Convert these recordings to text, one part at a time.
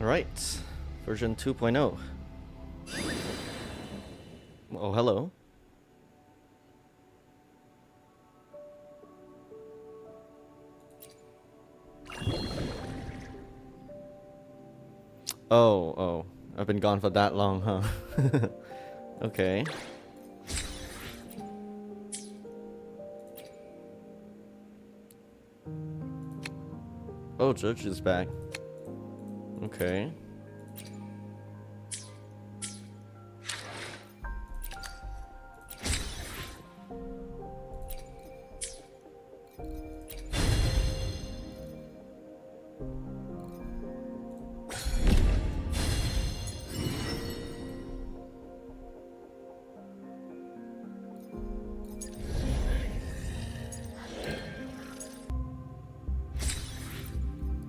Alright, version 2.0. Oh, hello. Oh, I've been gone for that long, huh? Okay. Oh, Judge is back. Okay.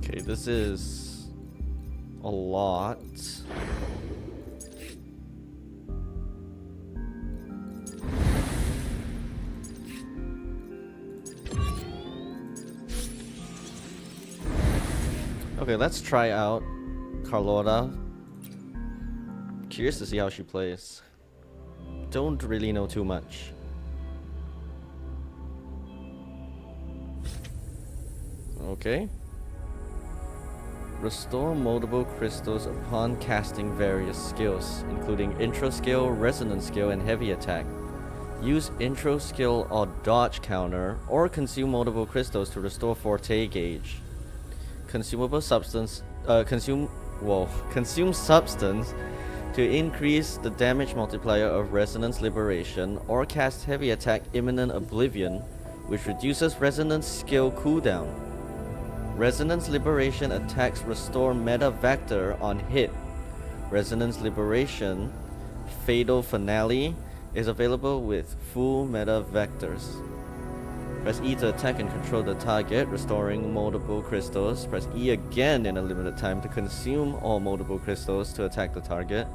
Okay, this is a lot. Okay, let's try out Carlotta. Curious to see how she plays. Don't really know too much. Okay. Restore multiple crystals upon casting various skills, including intro skill, resonance skill, and heavy attack. Use intro skill or dodge counter, or consume multiple crystals to restore forte gauge. Consumable substance, consume substance to increase the damage multiplier of Resonance Liberation, or cast heavy attack Imminent Oblivion, which reduces resonance skill cooldown. Resonance Liberation attacks restore meta vector on hit. Resonance Liberation Fatal Finale is available with full meta vectors. Press E to attack and control the target, restoring multiple crystals. Press E again in a limited time to consume all multiple crystals to attack the target.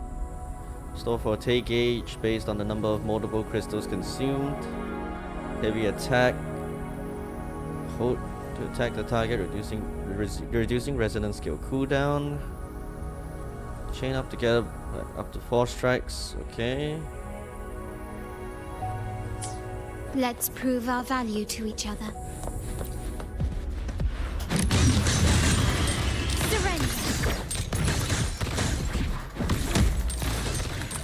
Restore forte gauge based on the number of multiple crystals consumed. Heavy attack. Hold to attack the target, reducing resonance skill cooldown. Chain up together up to 4 strikes. Okay. Let's prove our value to each other. Surrender.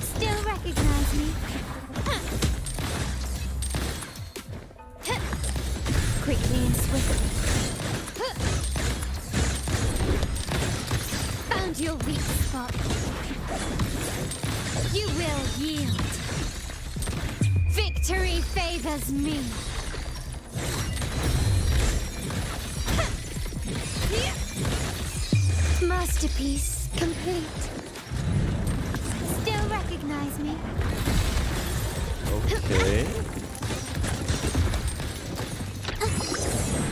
Still recognize me? Quickly and swiftly. Found your weak spot. You will yield. Victory favors me. Masterpiece complete. Still recognize me? Okay.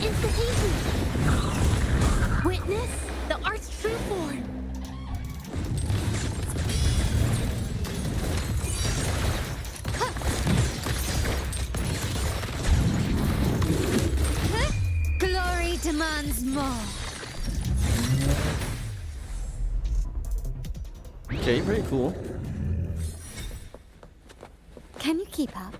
Instantaneously. Witness the art's true form. Glory demands more. Okay, very cool. Can you keep up?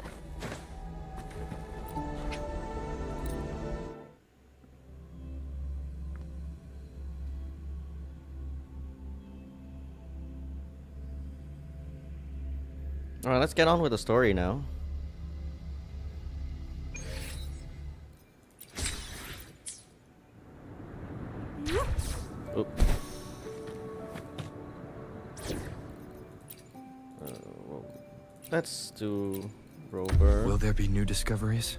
Alright, let's get on with the story now. Oop. Well, let's do Rover. Will there be new discoveries?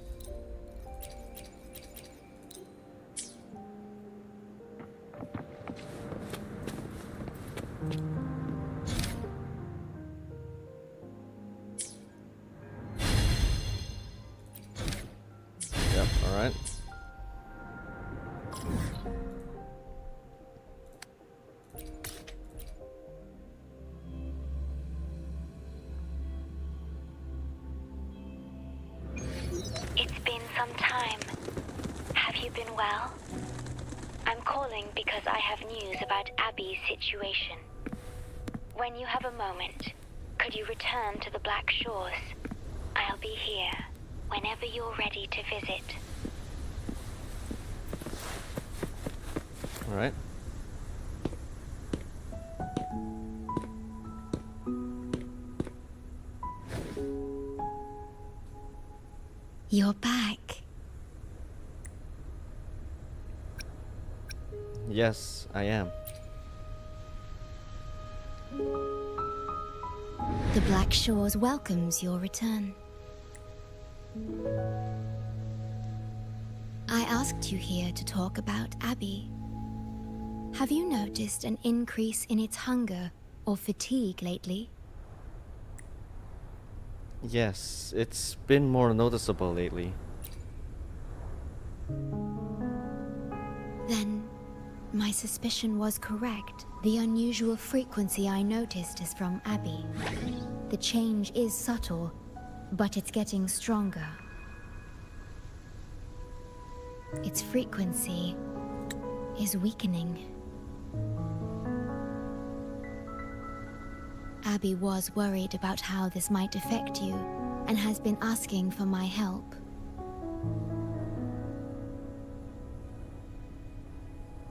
Yep, alright. It's been some time. Have you been well? I'm calling because I have news about Abby's situation. When you have a moment, could you return to the Black Shores? I'll be here whenever you're ready to visit. All right. You're back. Yes, I am. The Black Shores welcomes your return. I asked you here to talk about Abby. Have you noticed an increase in its hunger or fatigue lately? Yes, it's been more noticeable lately. Then, my suspicion was correct. The unusual frequency I noticed is from Abby. The change is subtle, but it's getting stronger. Its frequency is weakening. Abby was worried about how this might affect you, and has been asking for my help.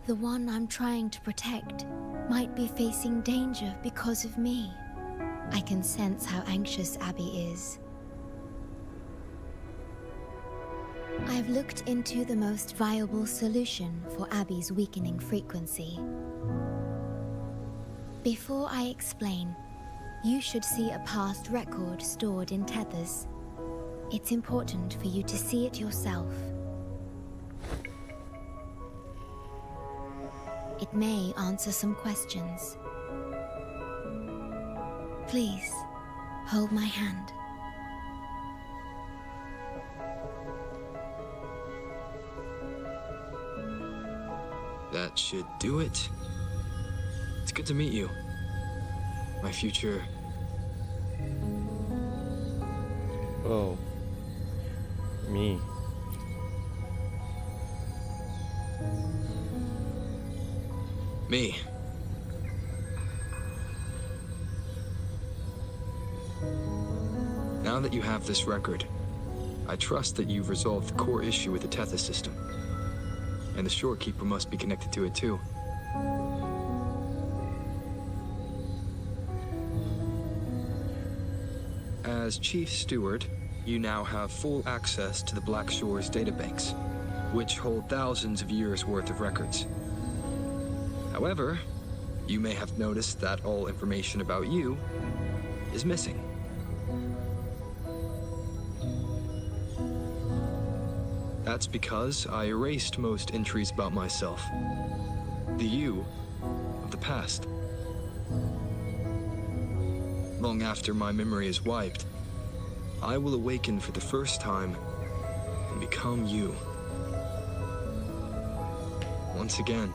The one I'm trying to protect might be facing danger because of me. I can sense how anxious Abby is. I've looked into the most viable solution for Abby's weakening frequency. Before I explain, you should see a past record stored in tethers. It's important for you to see it yourself. It may answer some questions. Please, hold my hand. That should do it. It's good to meet you. My future... Oh. Me. me. Now that you have this record, I trust that you've resolved the core issue with the Tethys system. And the Shorekeeper must be connected to it too. As Chief Steward, you now have full access to the Black Shore's databanks, which hold thousands of years' worth of records. However, you may have noticed that all information about you is missing. That's because I erased most entries about myself. The you of the past. Long after my memory is wiped, I will awaken for the first time and become you. Once again,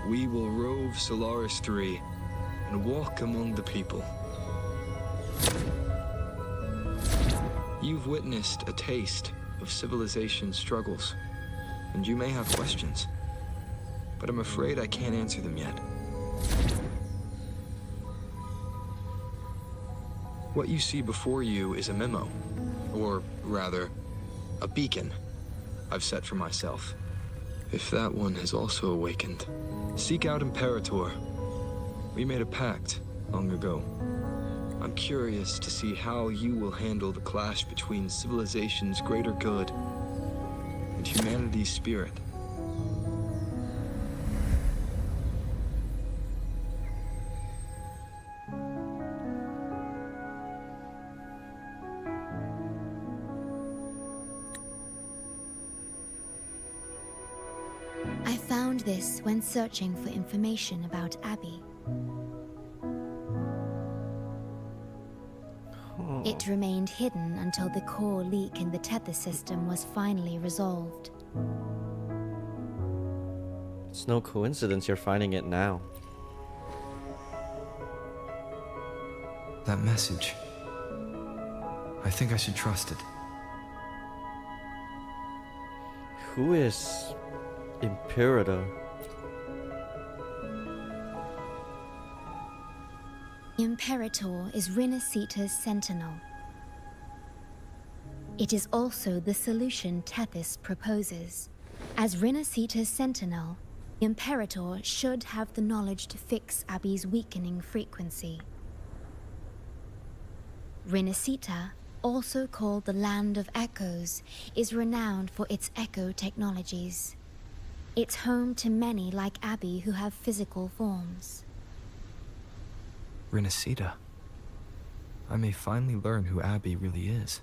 we will rove Solaris 3 and walk among the people. You've witnessed a taste of civilization's struggles, and you may have questions, but I'm afraid I can't answer them yet. What you see before you is a memo, or rather, a beacon I've set for myself. If that one has also awakened, seek out Imperator. We made a pact long ago. I'm curious to see how you will handle the clash between civilization's greater good and humanity's spirit. I found this when searching for information about Abby. It remained hidden until the core leak in the tether system was finally resolved. It's no coincidence you're finding it now. That message. I think I should trust it. Who is Imperator? Imperator is Rinasita's sentinel. It is also the solution Tethys proposes. As Rinasita's sentinel, Imperator should have the knowledge to fix Abby's weakening frequency. Rinasita, also called the Land of Echoes, is renowned for its echo technologies. It's home to many like Abby who have physical forms. Rinasita. I may finally learn who Abby really is.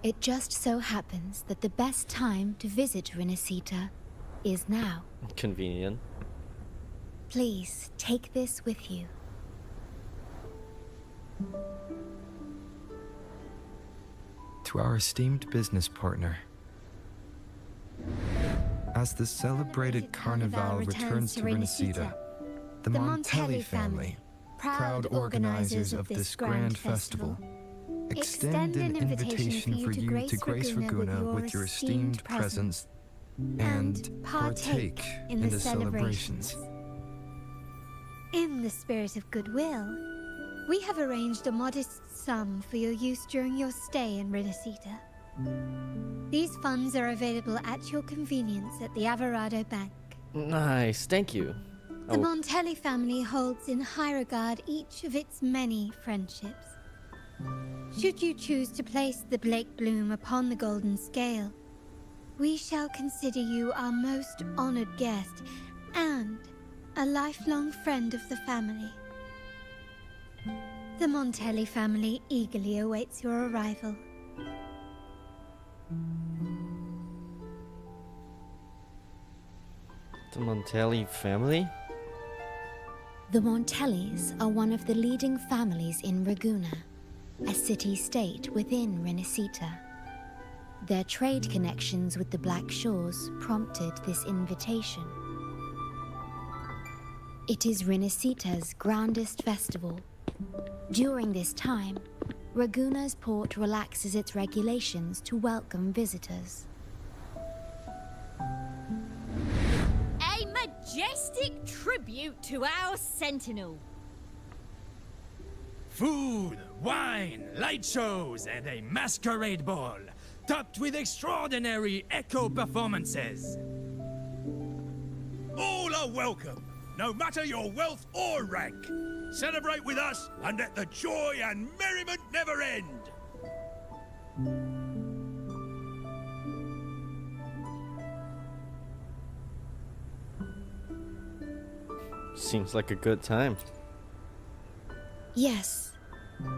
It just so happens that the best time to visit Rinasita is now. Convenient. Please take this with you. To our esteemed business partner. As the celebrated Carnival returns to Rinasita, the Montelli family, proud organizers of this grand festival, extend an invitation for you to grace Raguna with your esteemed presence and partake in the celebrations. In the spirit of goodwill, we have arranged a modest sum for your use during your stay in Rinasita. These funds are available at your convenience at the Averado Bank. Nice, thank you. The Montelli family holds in high regard each of its many friendships. Should you choose to place the Blake Bloom upon the golden scale, we shall consider you our most honored guest and a lifelong friend of the family. The Montelli family eagerly awaits your arrival. The Montelli family? The Montellis are one of the leading families in Raguna, a city-state within Rinasita. Their trade connections with the Black Shores prompted this invitation. It is Rinasita's grandest festival. During this time, Raguna's port relaxes its regulations to welcome visitors. A majestic tribute to our sentinel. Food, wine, light shows, and a masquerade ball, topped with extraordinary echo performances. All are welcome, no matter your wealth or rank. Celebrate with us and let the joy and merriment never end. Seems like a good time. Yes,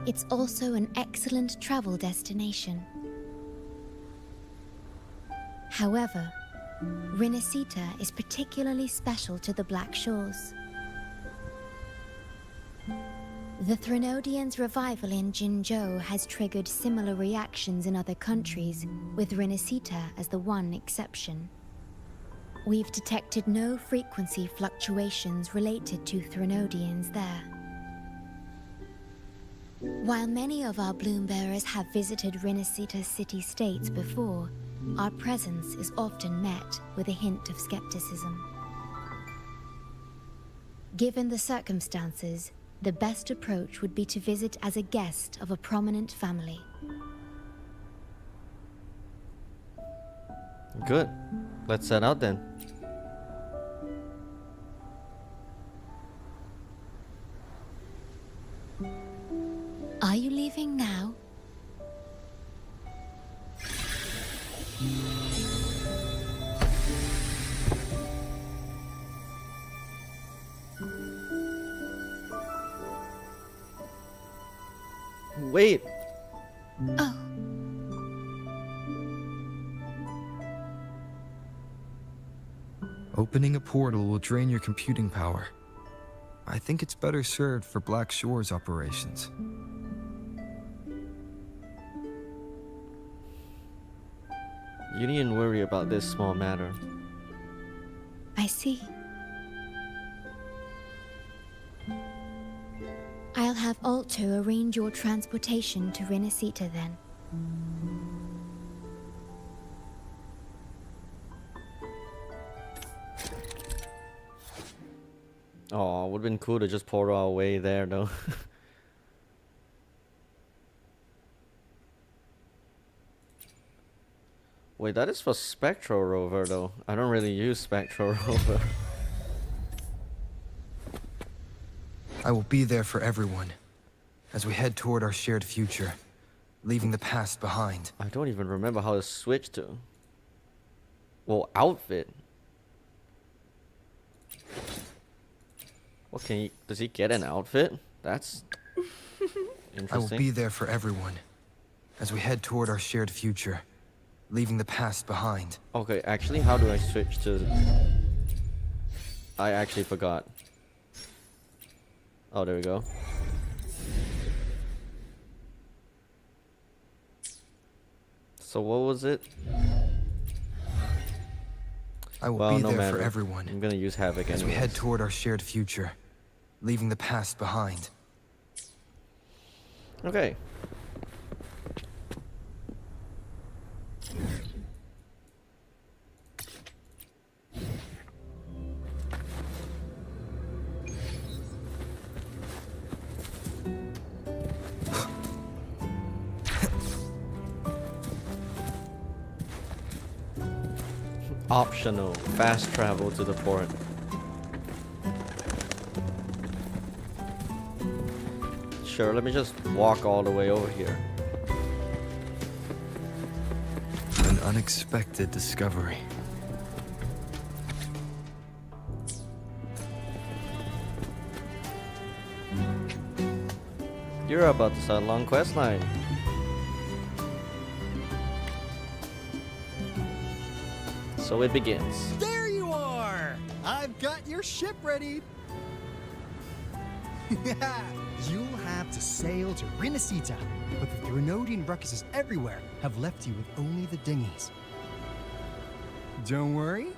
it's also an excellent travel destination. However, Rinasita is particularly special to the Black Shores. The Threnodians' revival in Jinzhou has triggered similar reactions in other countries, with Rinasita as the one exception. We've detected no frequency fluctuations related to Threnodians there. While many of our bloom-bearers have visited Rinasita city-states before, our presence is often met with a hint of skepticism. Given the circumstances, the best approach would be to visit as a guest of a prominent family. Good. Let's set out then. Are you leaving now? Wait! Oh, Opening a portal will drain your computing power. I think it's better served for Black Shores operations. You needn't worry about this small matter. I see. I'll have Alto arrange your transportation to Rinasita then. Oh, would have been cool to just portal our way there, though. Wait, that is for Spectral Rover, though. I don't really use Spectral Rover. I will be there for everyone as we head toward our shared future, leaving the past behind. I don't even remember how to switch to. Well, outfit. What can he? Does he get an outfit? That's interesting. I will be there for everyone as we head toward our shared future, leaving the past behind. Okay, actually, how do I switch to? I actually forgot. Oh, there we go. So what was it? I will be no there matter. for everyone I'm gonna use Havoc as we head anyways. toward our shared future, leaving the past behind. Okay. Optional fast travel to the port. Sure, let me just walk all the way over here. An unexpected discovery. You're about to start a long quest line. So it begins. There you are! I've got your ship ready. You'll have to sail to Rinasita, but the Threnodian ruckuses everywhere have left you with only the dinghies. Don't worry.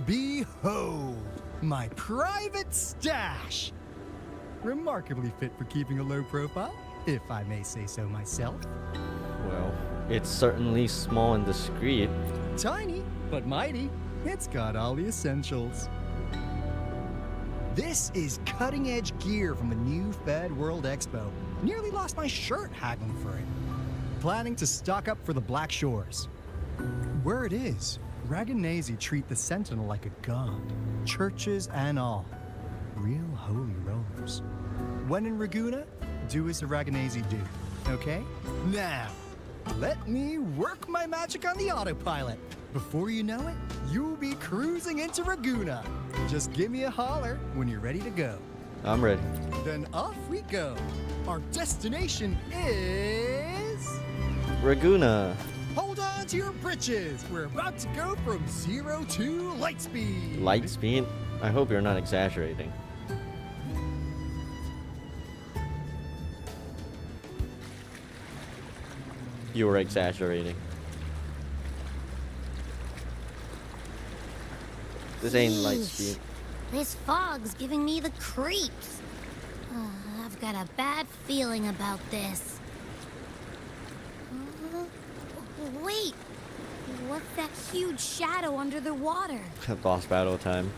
Behold, my private stash! Remarkably fit for keeping a low profile, if I may say so myself. Well, it's certainly small and discreet. Tiny, but mighty. It's got all the essentials. This is cutting-edge gear from the new Fed World Expo. Nearly lost my shirt haggling for it. Planning to stock up for the Black Shores. Where it is, Raganazi treat the Sentinel like a god. Churches and all. Real holy rollers. When in Raguna, do as the Raganazi do, okay? Now, let me work my magic on the autopilot. Before you know it, you'll be cruising into Raguna. Just give me a holler when you're ready to go. I'm ready. Then off we go. Our destination is... Raguna. Hold on to your britches. We're about to go from 0 to light speed. Light speed? I hope you're not exaggerating. You were exaggerating. This ain't light speed. This fog's giving me the creeps. I've got a bad feeling about this. Wait! What's that huge shadow under the water? Boss battle time.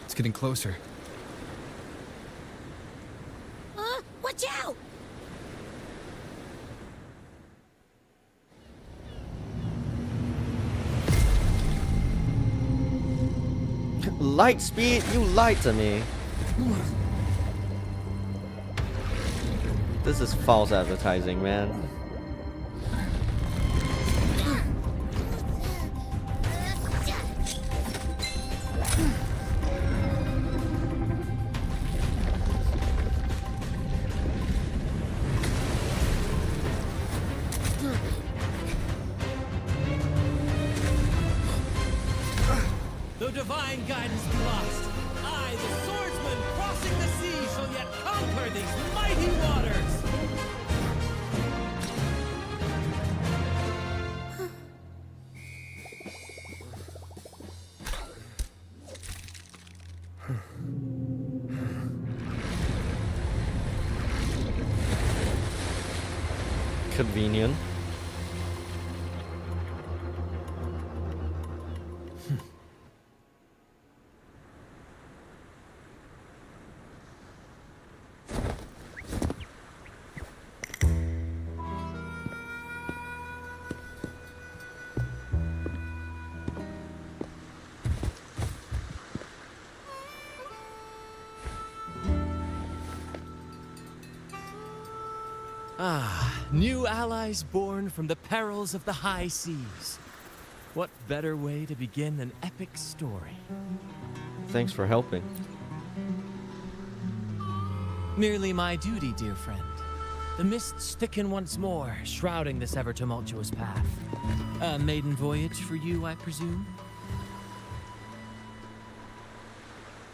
It's getting closer. Watch out! Light speed? You lied to me. This is false advertising, man. Though divine guidance be lost, I, the swordsman crossing the sea, shall yet conquer these mighty waters! Convenient. Ah, new allies born from the perils of the high seas. What better way to begin an epic story? Thanks for helping. Merely my duty, dear friend. The mists thicken once more, shrouding this ever-tumultuous path. A maiden voyage for you, I presume?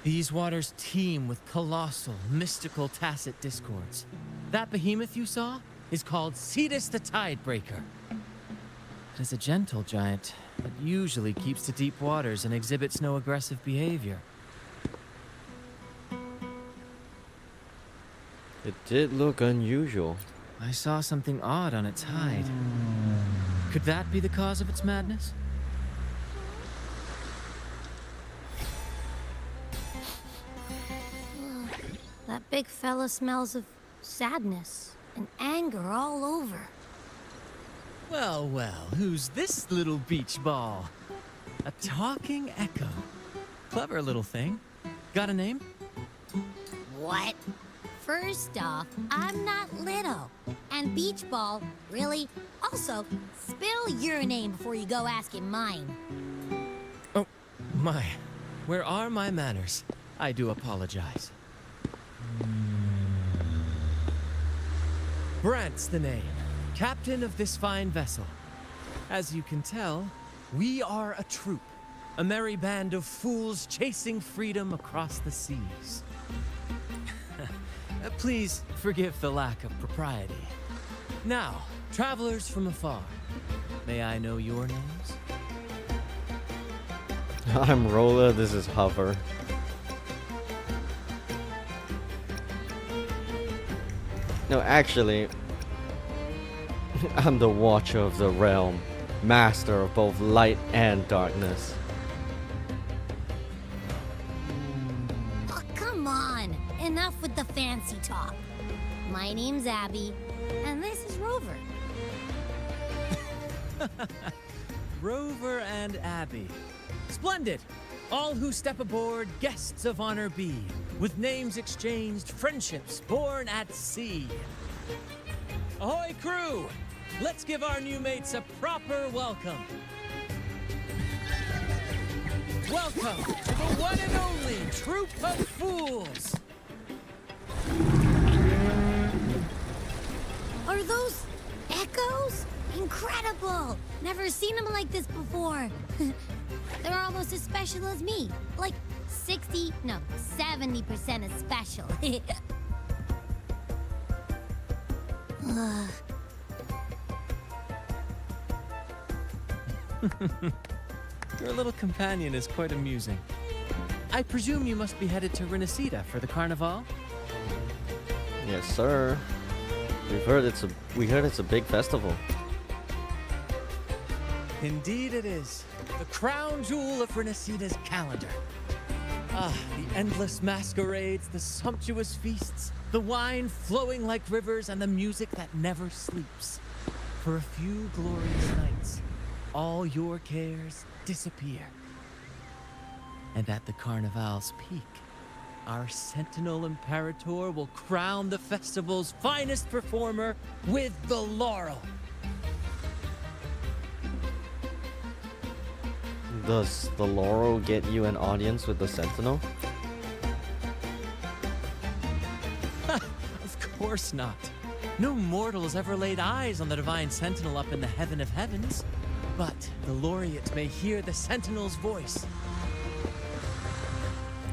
These waters teem with colossal, mystical, tacit discords. That behemoth you saw is called Cetus the Tidebreaker. It is a gentle giant that usually keeps to deep waters and exhibits no aggressive behavior. It did look unusual. I saw something odd on its hide. Could that be the cause of its madness? That big fella smells of sadness and anger all over. Well, well, who's this little beach ball? A talking echo. Clever little thing. Got a name? What? First off, I'm not little. And beach ball, really? Also, spill your name before you go asking mine. Oh, my. Where are my manners? I do apologize. Brant's the name. Captain of this fine vessel. As you can tell, we are a troop. A merry band of fools chasing freedom across the seas. Please forgive the lack of propriety. Now, travelers from afar, may I know your names? I'm Rolla, this is Hover. No, actually, I'm the Watcher of the Realm, master of both light and darkness. Oh, come on. Enough with the fancy talk. My name's Abby, and this is Rover. Rover and Abby. Splendid! All who step aboard, guests of honor be. With names exchanged, friendships born at sea. Ahoy, crew! Let's give our new mates a proper welcome. Welcome to the one and only Troop of Fools! Are those echoes? Incredible! Never seen them like this before. They're almost as special as me. Like 70% as special. Your little companion is quite amusing. I presume you must be headed to Renacida for the Carnival? Yes, sir. We heard it's a big festival. Indeed it is. The crown jewel of Renacida's calendar. Ah, the endless masquerades, the sumptuous feasts, the wine flowing like rivers, and the music that never sleeps. For a few glorious nights, all your cares disappear. And at the Carnival's peak, our Sentinel Imperator will crown the festival's finest performer with the laurel. Does the laurel get you an audience with the Sentinel? Of course not. No mortals ever laid eyes on the Divine Sentinel up in the heaven of heavens. But the laureate may hear the Sentinel's voice.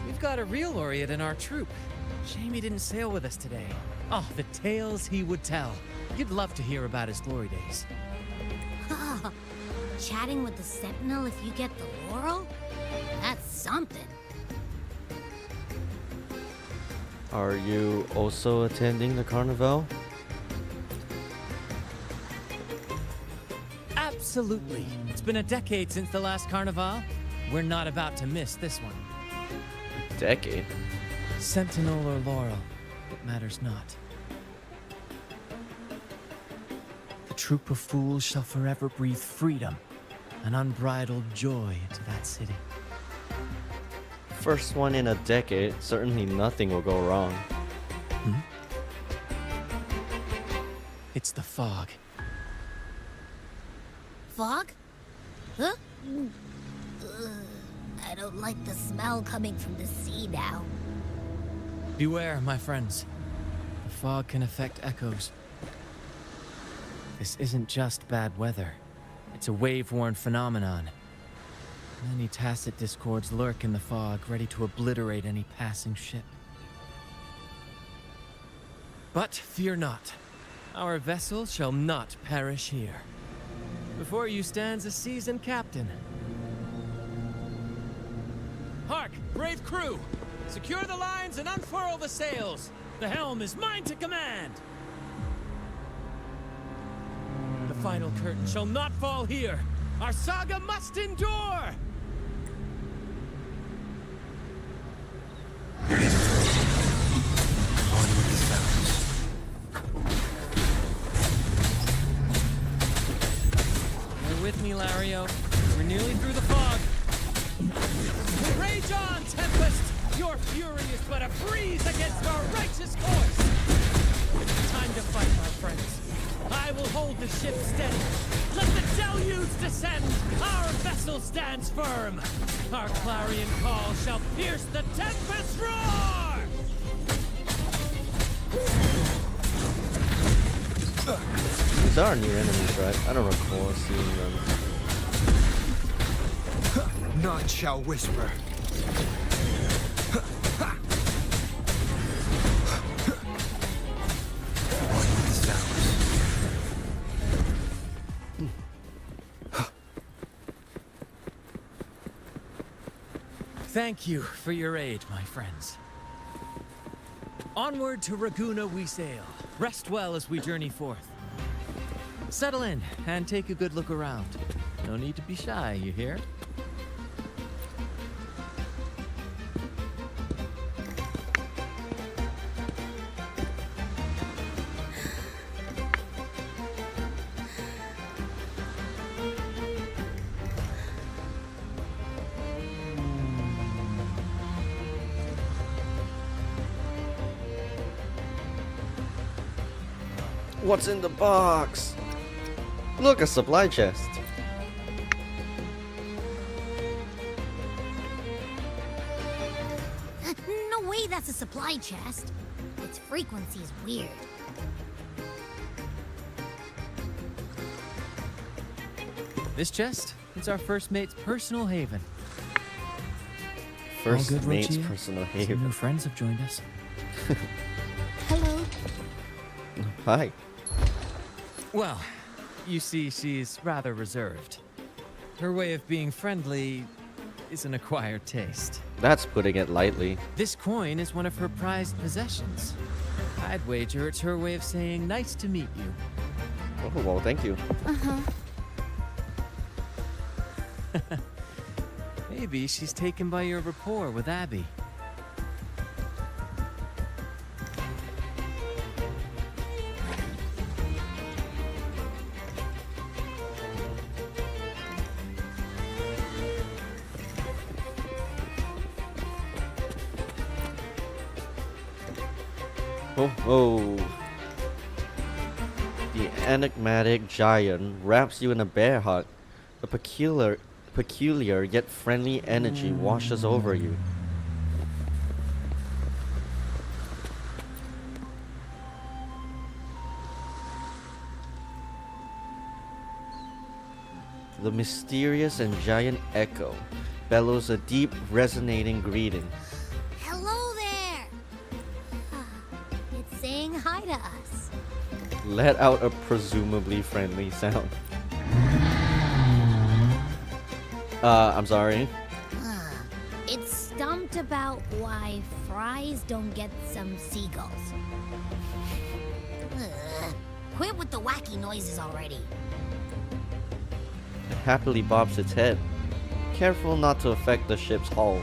We've got a real laureate in our troop. Shame he didn't sail with us today. Oh, the tales he would tell. You'd love to hear about his glory days. Chatting with the Sentinel if you get the laurel? That's something. Are you also attending the Carnival? Absolutely. It's been a decade since the last Carnival. We're not about to miss this one. Decade? Sentinel or laurel, it matters not. The troop of fools shall forever breathe freedom and unbridled joy into that city. First one in a decade, certainly nothing will go wrong. It's the fog. Fog? Huh? Ugh, I don't like the smell coming from the sea now. Beware, my friends. The fog can affect echoes. This isn't just bad weather. It's a wave-worn phenomenon. Many tacit discords lurk in the fog, ready to obliterate any passing ship. But fear not. Our vessel shall not perish here. Before you stands a seasoned captain. Hark, brave crew! Secure the lines and unfurl the sails! The helm is mine to command! The final curtain shall not fall here! Our saga must endure! You're with me, Lario. We're nearly through the fog. Rage on, Tempest! Your fury is but a breeze against our righteous course! It's time to fight, my friends. I will hold the ship steady. Let the deluge descend! Our vessel stands firm! Our clarion call shall pierce the tempest roar! These are new enemies, right? I don't recall seeing them. None shall whisper. Thank you for your aid, my friends. Onward to Raguna we sail. Rest well as we journey forth. Settle in and take a good look around. No need to be shy, you hear? What's in the box? Look, a supply chest. No way that's a supply chest. Its frequency is weird. This chest is our first mate's personal haven. First All good, mate's Rochia? personal Some haven. new friends have joined us. Hello. Hi. Well, you see, she's rather reserved. Her way of being friendly is an acquired taste. That's putting it lightly. This coin is one of her prized possessions. I'd wager it's her way of saying nice to meet you. Oh, well, thank you. Maybe she's taken by your rapport with Abby. Oh. The enigmatic giant wraps you in a bear hug. A peculiar yet friendly energy washes over you. The mysterious and giant echo bellows a deep, resonating greeting. Hello there! It's saying hi to us. Let out a presumably friendly sound. I'm sorry. It's stumped about why fries don't get some seagulls. Quit with the wacky noises already. It happily bobs its head, careful not to affect the ship's hull.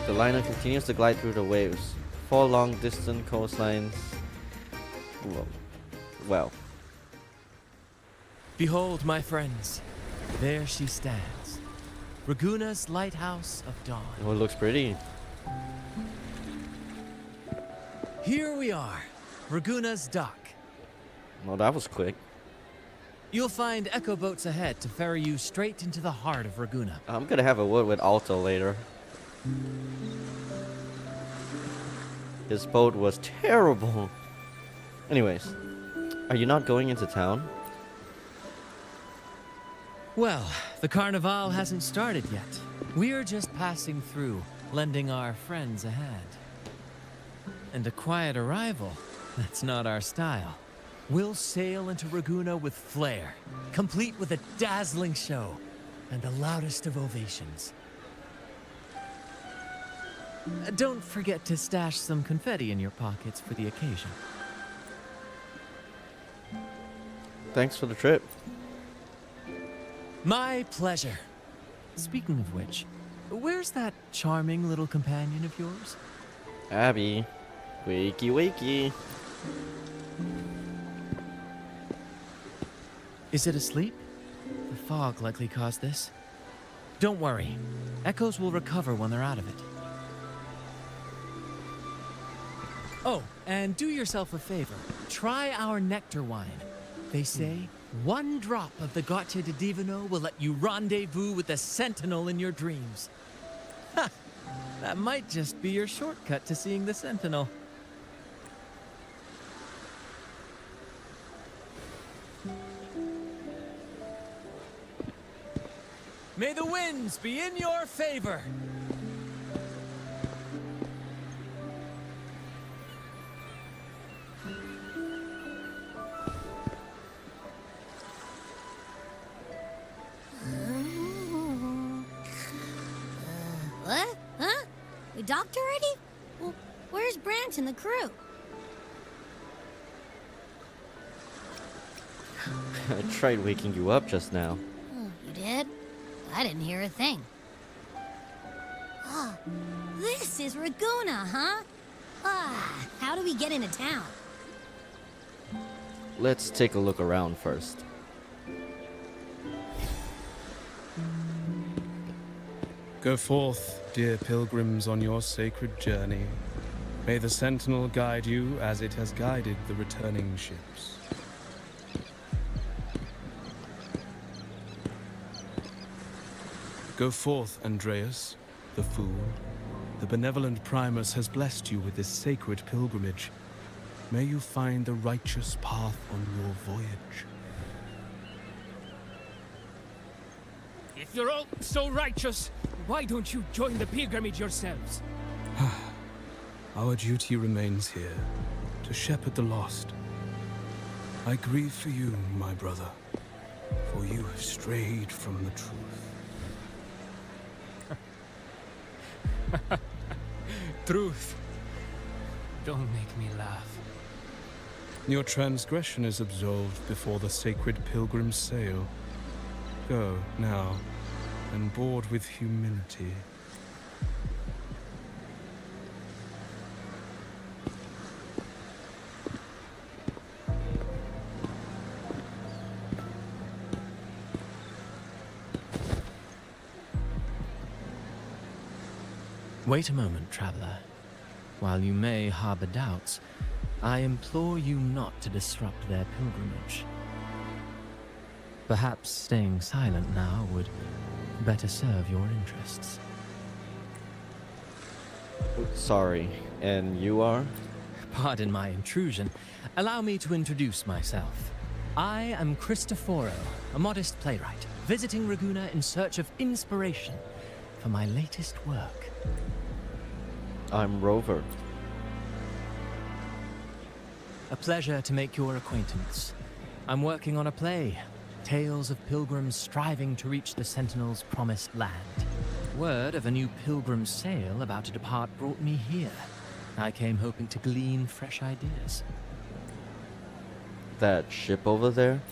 The liner continues to glide through the waves. 4 long-distance coastlines. Well. Behold, my friends, there she stands. Raguna's lighthouse of dawn. Oh, it looks pretty. here we are, Raguna's dock. Well, that was quick. You'll find echo boats ahead to ferry you straight into the heart of Raguna. I'm gonna have a word with Alto later. His boat was terrible. Anyways, are you not going into town? Well, the Carnival hasn't started yet. We're just passing through, lending our friends a hand. And a quiet arrival, that's not our style. We'll sail into Raguna with flair, complete with a dazzling show and the loudest of ovations. Don't forget to stash some confetti in your pockets for the occasion. Thanks for the trip. My pleasure. Speaking of which, where's that charming little companion of yours? Abby. Wakey, wakey. Is it asleep? The fog likely caused this. Don't worry. Echoes will recover when they're out of it. Oh, and do yourself a favor. Try our nectar wine. They say one drop of the Gacha de Divino will let you rendezvous with the Sentinel in your dreams. Ha! That might just be your shortcut to seeing the Sentinel. May the winds be in your favor! What? Huh? We docked already? Well, where's Branch and the crew? I tried waking you up just now. Oh, you did? I didn't hear a thing. Oh, this is Raguna, huh? Ah, how do we get into town? Let's take a look around first. Go forth, dear pilgrims, on your sacred journey. May the Sentinel guide you as it has guided the returning ships. Go forth, Andreas, the fool. The benevolent Primus has blessed you with this sacred pilgrimage. May you find the righteous path on your voyage. If you're all so righteous, why don't you join the pilgrimage yourselves? Our duty remains here, to shepherd the lost. I grieve for you, my brother, for you have strayed from the truth. Truth. Don't make me laugh. Your transgression is absolved before the sacred pilgrims sail. Go, now, and board with humility. Wait a moment, traveler. While you may harbor doubts, I implore you not to disrupt their pilgrimage. Perhaps staying silent now would better serve your interests. Sorry, and you are? Pardon my intrusion. Allow me to introduce myself. I am Cristoforo, a modest playwright, visiting Raguna in search of inspiration for my latest work. I'm Rover. A pleasure to make your acquaintance. I'm working on a play, tales of pilgrims striving to reach the Sentinel's promised land. Word of a new pilgrim sail about to depart brought me here. I came hoping to glean fresh ideas. That ship over there?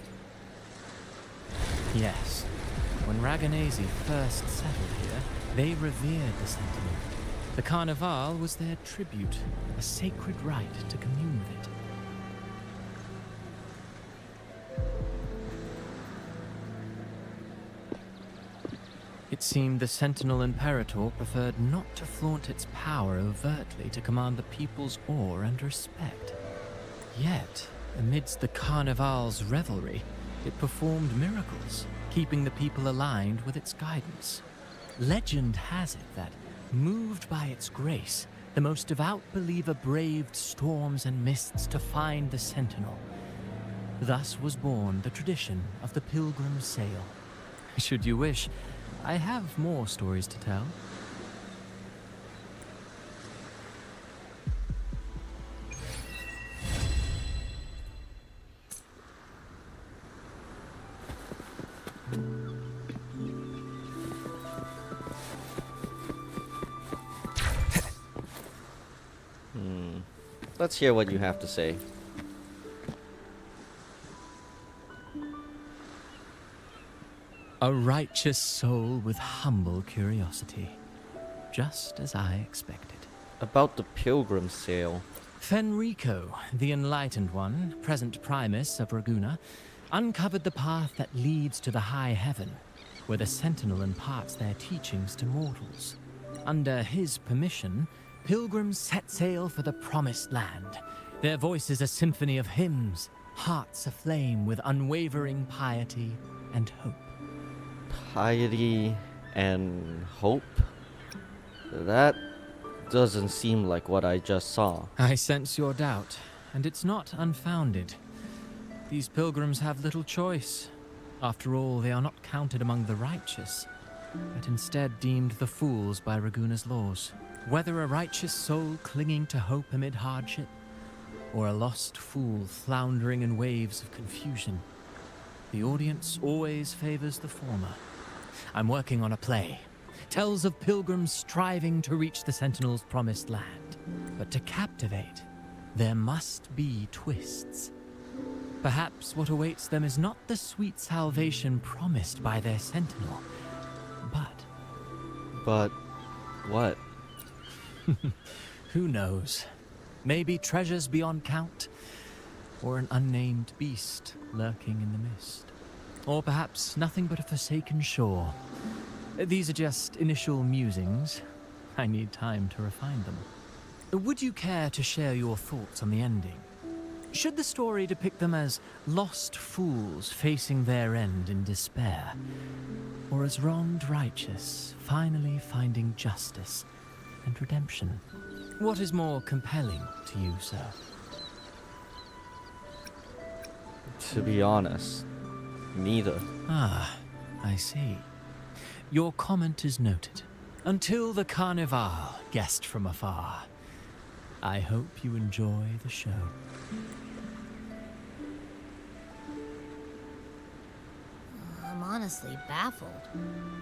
Yes. When Raganese first settled here, they revered the Sentinel. The Carnival was their tribute, a sacred rite to commune with it. It It seemed the Sentinel Imperator preferred not to flaunt its power overtly to command the people's awe and respect. Yet, amidst the Carnival's revelry, it performed miracles, keeping the people aligned with its guidance. Legend has it that, moved by its grace, the most devout believer braved storms and mists to find the Sentinel. Thus was born the tradition of the Pilgrim's Sail. Should you wish, I have more stories to tell. Let's hear what you have to say. A righteous soul with humble curiosity, just as I expected. About the Pilgrim's Sail. Fenrico, the Enlightened One, present Primus of Raguna, uncovered the path that leads to the high heaven, where the Sentinel imparts their teachings to mortals. Under his permission, pilgrims set sail for the Promised Land, their voices a symphony of hymns, hearts aflame with unwavering piety and hope. Piety and hope? That doesn't seem like what I just saw. I sense your doubt, and it's not unfounded. These pilgrims have little choice. After all, they are not counted among the righteous, but instead deemed the fools by Raguna's laws. Whether a righteous soul clinging to hope amid hardship, or a lost fool floundering in waves of confusion, the audience always favors the former. I'm working on a play. Tells of pilgrims striving to reach the Sentinel's promised land. But to captivate, there must be twists. Perhaps what awaits them is not the sweet salvation promised by their Sentinel, but... But what? Who knows? Maybe treasures beyond count, or an unnamed beast lurking in the mist. Or perhaps nothing but a forsaken shore. These are just initial musings. I need time to refine them. Would you care to share your thoughts on the ending? Should the story depict them as lost fools facing their end in despair, or as wronged righteous finally finding justice and redemption? What is more compelling to you, sir? To be honest, neither. Ah, I see. Your comment is noted. Until the Carnival, guest from afar. I hope you enjoy the show. I'm honestly baffled.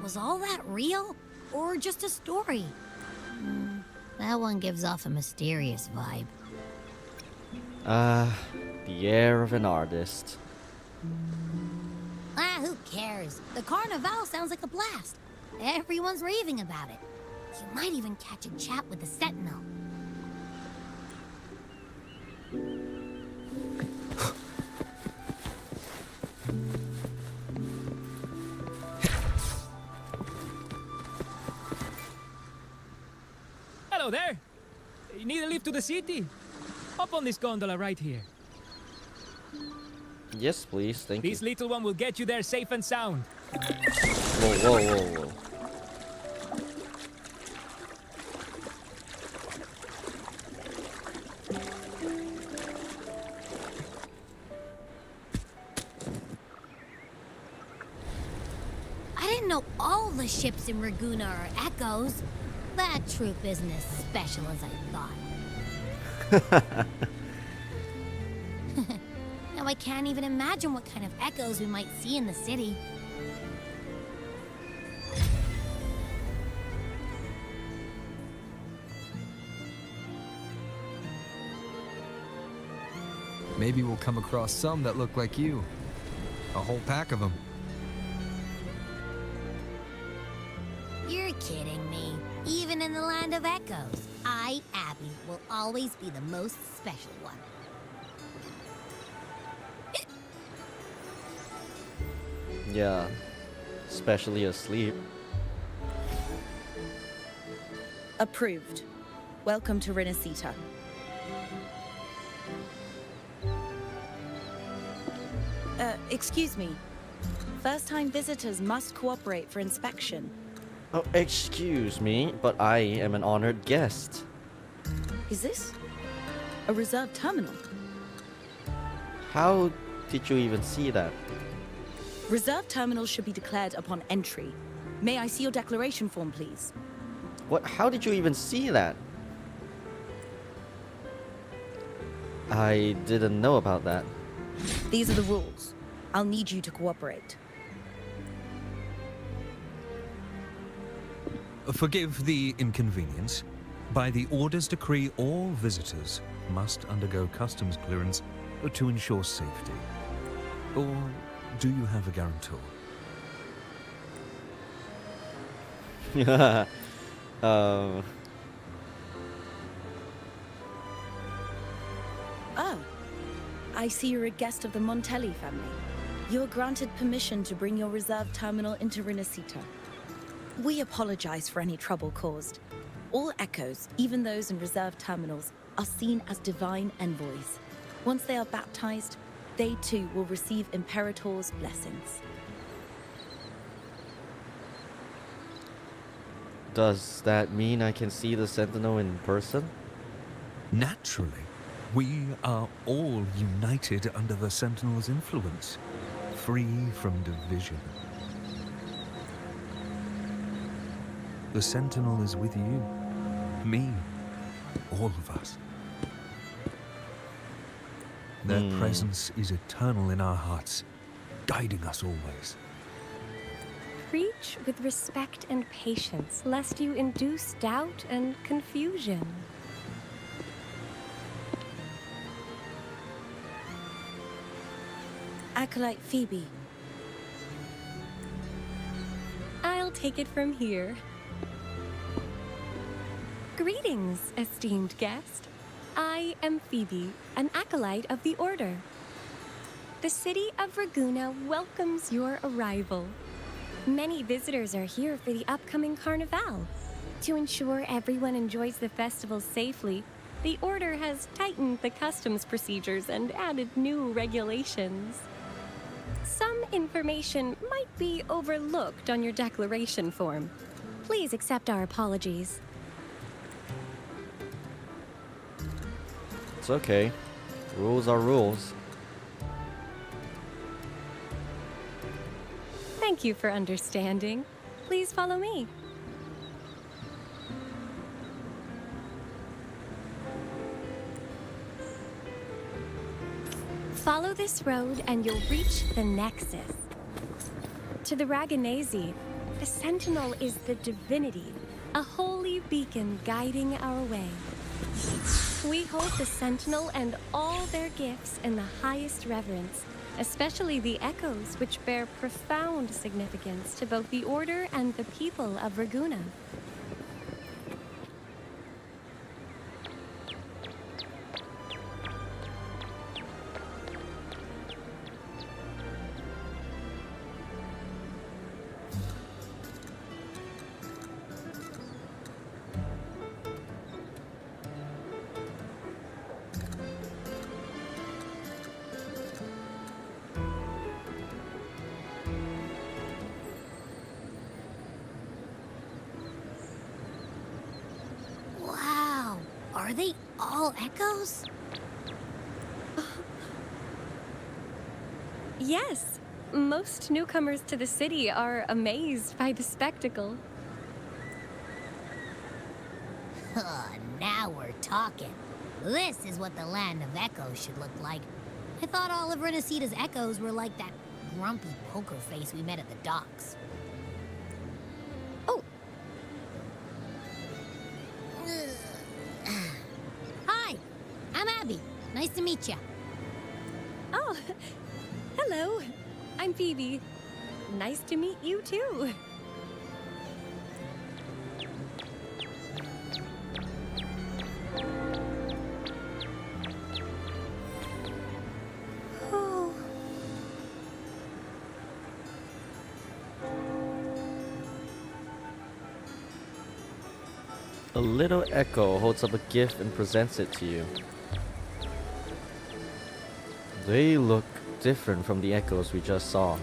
Was all that real? Or just a story? That one gives off a mysterious vibe. The air of an artist. Who cares? The Carnival sounds like a blast. Everyone's raving about it. You might even catch a chat with the Sentinel. Hello there. You need a lift to the city? Hop on this gondola right here. Yes, please, thank you. This little one will get you there safe and sound. Whoa. I didn't know all the ships in Raguna are echoes. That troop isn't as special as I thought. Now I can't even imagine what kind of echoes we might see in the city. Maybe we'll come across some that look like you. A whole pack of them. You're kidding me. Even in the land of echoes, I, Abby, will always be the most special one. Yeah, especially asleep. Approved. Welcome to Renacita. Excuse me. First-time visitors must cooperate for inspection. Oh, excuse me, but I am an honored guest. Is this a reserved terminal? How did you even see that? Reserved terminals should be declared upon entry. May I see your declaration form, please? What? How did you even see that? I didn't know about that. These are the rules. I'll need you to cooperate. Forgive the inconvenience. By the Order's decree, all visitors must undergo customs clearance to ensure safety. Or do you have a guarantor? Oh. I see you're a guest of the Montelli family. You are granted permission to bring your reserved terminal into Renacita. We apologize for any trouble caused. All echoes, even those in reserved terminals, are seen as divine envoys. Once they are baptized, they too will receive Imperator's blessings. Does that mean I can see the Sentinel in person? Naturally. We are all united under the Sentinel's influence, free from division. The Sentinel is with you, me, all of us. Their presence is eternal in our hearts, guiding us always. Preach with respect and patience, lest you induce doubt and confusion. Acolyte Phoebe. I'll take it from here. Greetings, esteemed guest. I am Phoebe, an acolyte of the Order. The city of Raguna welcomes your arrival. Many visitors are here for the upcoming Carnival. To ensure everyone enjoys the festival safely, the Order has tightened the customs procedures and added new regulations. Some information might be overlooked on your declaration form. Please accept our apologies. It's okay. Rules are rules. Thank you for understanding. Please follow me. Follow this road and you'll reach the Nexus. To the Raganese, the Sentinel is the divinity, a holy beacon guiding our way. We hold the Sentinel and all their gifts in the highest reverence, especially the echoes, which bear profound significance to both the Order and the people of Raguna. Wow, are they all echoes? Yes, most newcomers to the city are amazed by the spectacle. Now we're talking. This is what the land of echoes should look like. I thought all of Renacita's echoes were like that grumpy poker face we met at the docks. Oh. Hi, I'm Abby. Nice to meet you. Oh, hello. I'm Phoebe. Nice to meet you too. Oh. A little echo holds up a gift and presents it to you. They look different from the echoes we just saw.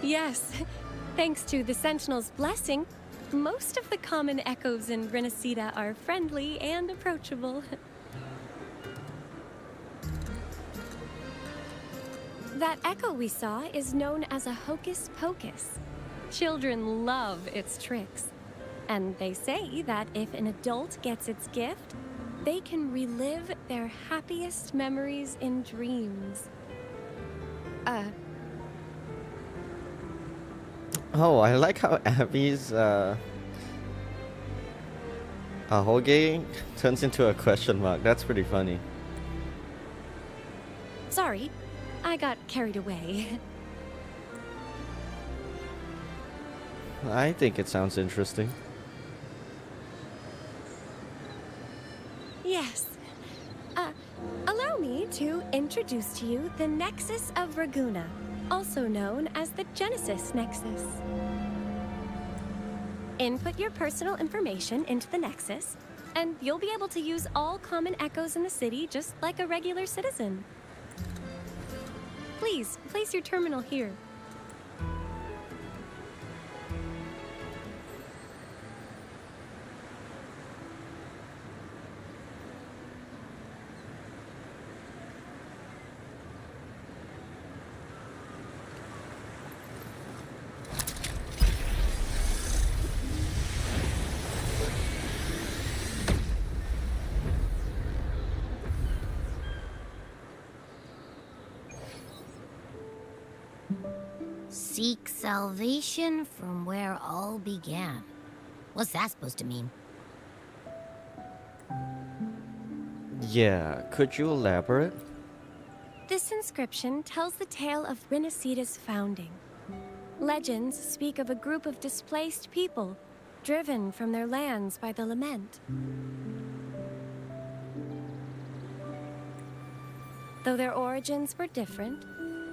Yes, thanks to the Sentinel's blessing, most of the common echoes in Renacida are friendly and approachable. That echo we saw is known as a hocus pocus. Children love its tricks. And they say that if an adult gets its gift, they can relive their happiest memories in dreams. Oh, I like how Abby's ahoge turns into a question mark. That's pretty funny. Sorry, I got carried away. I think it sounds interesting. Yes. Allow me to introduce to you the Nexus of Raguna, also known as the Genesis Nexus. Input your personal information into the Nexus, and you'll be able to use all common echoes in the city just like a regular citizen. Please, place your terminal here. Seek salvation from where all began. What's that supposed to mean? Yeah, could you elaborate? This inscription tells the tale of Renacida's founding. Legends speak of a group of displaced people, driven from their lands by the lament. Though their origins were different,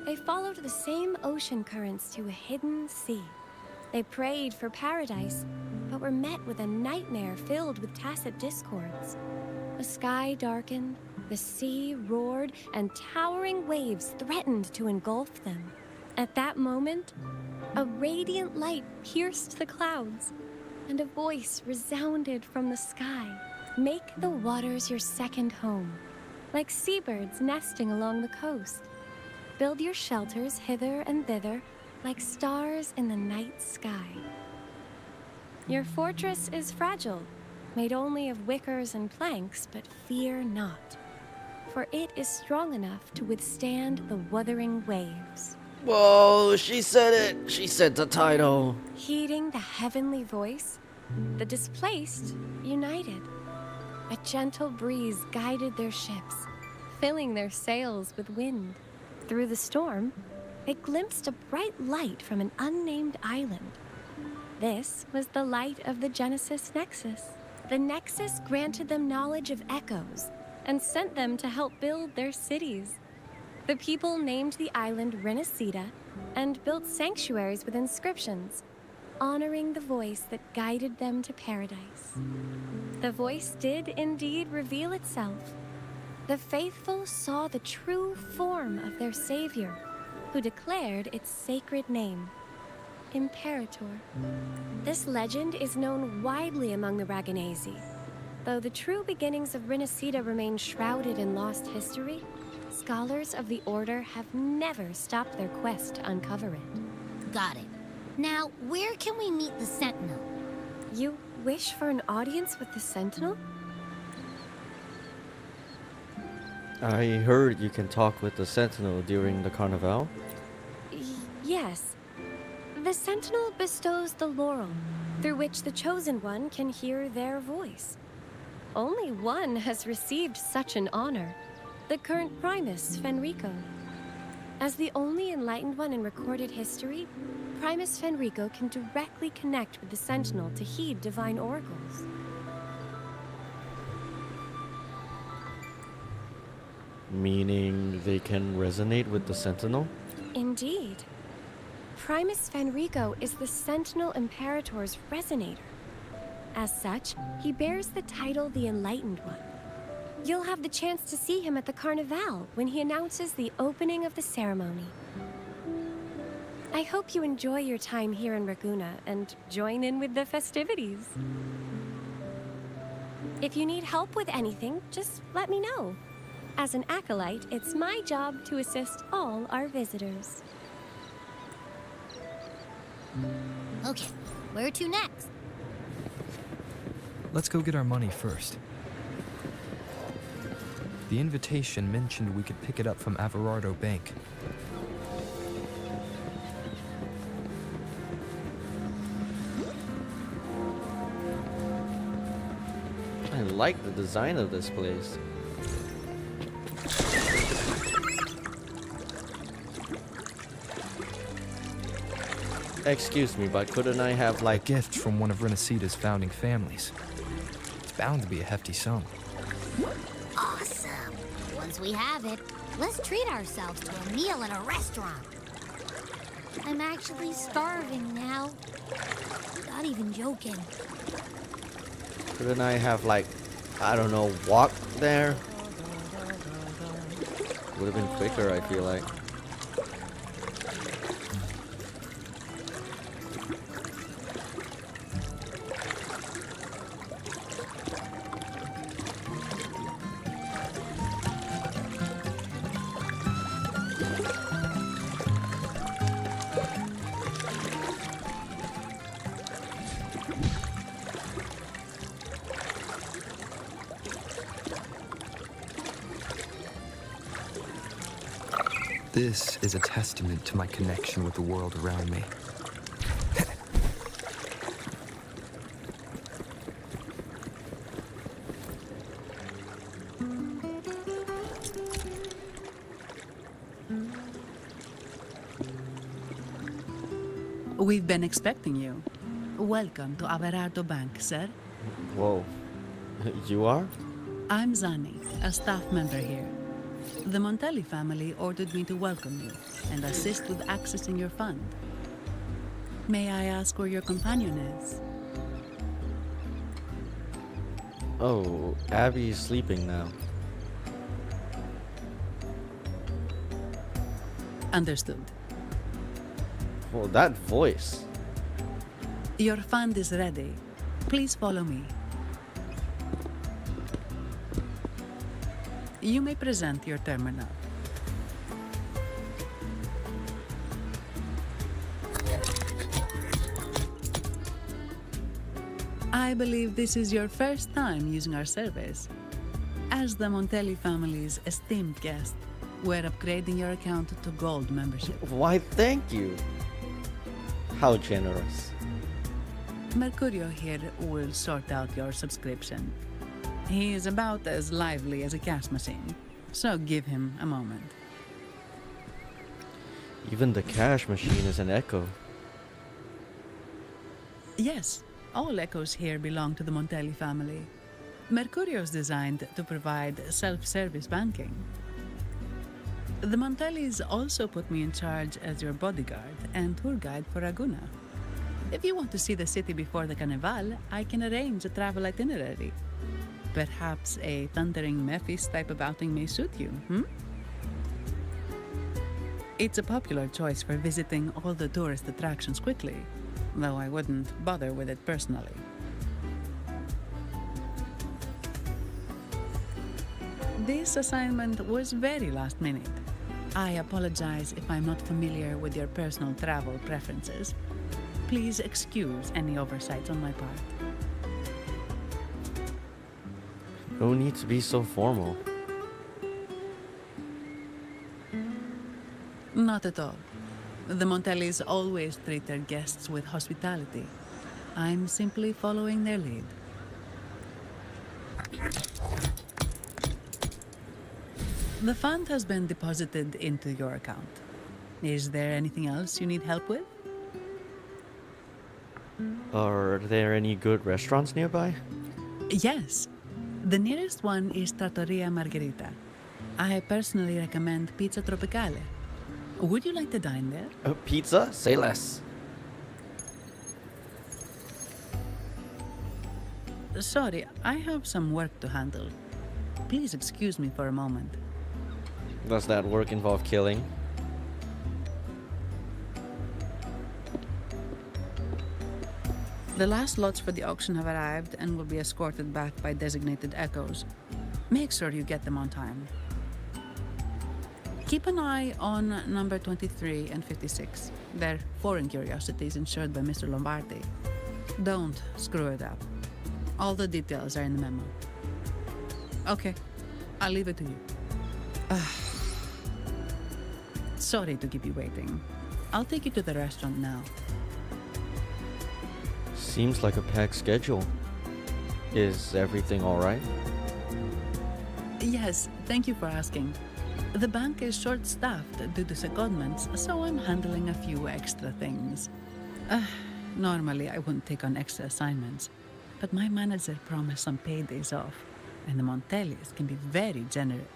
they followed the same ocean currents to a hidden sea. They prayed for paradise, but were met with a nightmare filled with tacit discords. The sky darkened, the sea roared, and towering waves threatened to engulf them. At that moment, a radiant light pierced the clouds, and a voice resounded from the sky. Make the waters your second home, like seabirds nesting along the coast. Build your shelters hither and thither, like stars in the night sky. Your fortress is fragile, made only of wickers and planks, but fear not, for it is strong enough to withstand the Wuthering Waves. Whoa, she said it! She said the title! Heeding the heavenly voice, the displaced united. A gentle breeze guided their ships, filling their sails with wind. Through the storm, they glimpsed a bright light from an unnamed island. This was the light of the Genesis Nexus. The Nexus granted them knowledge of echoes and sent them to help build their cities. The people named the island Renacida and built sanctuaries with inscriptions, honoring the voice that guided them to paradise. The voice did indeed reveal itself. The faithful saw the true form of their savior, who declared its sacred name, Imperator. This legend is known widely among the Raganesi. Though the true beginnings of Renacida remain shrouded in lost history, scholars of the Order have never stopped their quest to uncover it. Got it. Now, where can we meet the Sentinel? You wish for an audience with the Sentinel? I heard you can talk with the Sentinel during the Carnival. Yes. The Sentinel bestows the laurel, through which the Chosen One can hear their voice. Only one has received such an honor, the current Primus, Fenrico. As the only enlightened one in recorded history, Primus Fenrico can directly connect with the Sentinel to heed divine oracles. Meaning they can resonate with the Sentinel? Indeed. Primus Fenrico is the Sentinel Imperator's resonator. As such, he bears the title the Enlightened One. You'll have the chance to see him at the Carnival when he announces the opening of the ceremony. I hope you enjoy your time here in Raguna and join in with the festivities. If you need help with anything, just let me know. As an acolyte, it's my job to assist all our visitors. Okay, where to next? Let's go get our money first. The invitation mentioned we could pick it up from Averardo Bank. I like the design of this place. Excuse me, but couldn't I have A gift from one of Renacita's founding families. It's bound to be a hefty sum. Awesome. Once we have it, let's treat ourselves to a meal at a restaurant. I'm actually starving now. Not even joking. Couldn't I have I don't know, walk there? Would have been quicker, I feel like. This is a testament to my connection with the world around me. We've been expecting you. Welcome to Averardo Bank, sir. Whoa. You are? I'm Zani, a staff member here. The Montelli family ordered me to welcome you and assist with accessing your fund. May I ask where your companion is? Oh, Abby's sleeping now. Understood. Well, that voice. Your fund is ready. Please follow me. You may present your terminal. I believe this is your first time using our service. As the Montelli family's esteemed guest, we're upgrading your account to Gold membership. Why, thank you. How generous. Mercurio here will sort out your subscription. He is about as lively as a cash machine, so give him a moment. Even the cash machine is an echo. Yes, all echoes here belong to the Montelli family. Mercurio is designed to provide self-service banking. The Montellis also put me in charge as your bodyguard and tour guide for Raguna. If you want to see the city before the Carnival, I can arrange a travel itinerary. Perhaps a thundering Memphis type of outing may suit you, It's a popular choice for visiting all the tourist attractions quickly, though I wouldn't bother with it personally. This assignment was very last minute. I apologize if I'm not familiar with your personal travel preferences. Please excuse any oversights on my part. No need to be so formal. Not at all. The Montellis always treat their guests with hospitality. I'm simply following their lead. The fund has been deposited into your account. Is there anything else you need help with? Are there any good restaurants nearby? Yes. The nearest one is Trattoria Margherita. I personally recommend Pizza Tropicale. Would you like to dine there? Pizza? Say less. Sorry, I have some work to handle. Please excuse me for a moment. Does that work involve killing? The last lots for the auction have arrived and will be escorted back by designated echoes. Make sure you get them on time. Keep an eye on number 23 and 56. They're foreign curiosities insured by Mr. Lombardi. Don't screw it up. All the details are in the memo. Okay, I'll leave it to you. Sorry to keep you waiting. I'll take you to the restaurant now. Seems like a packed schedule. Is everything alright? Yes, thank you for asking. The bank is short-staffed due to secondments, so I'm handling a few extra things. Normally, I wouldn't take on extra assignments, but my manager promised some paid days off, and the Montellis can be very generous.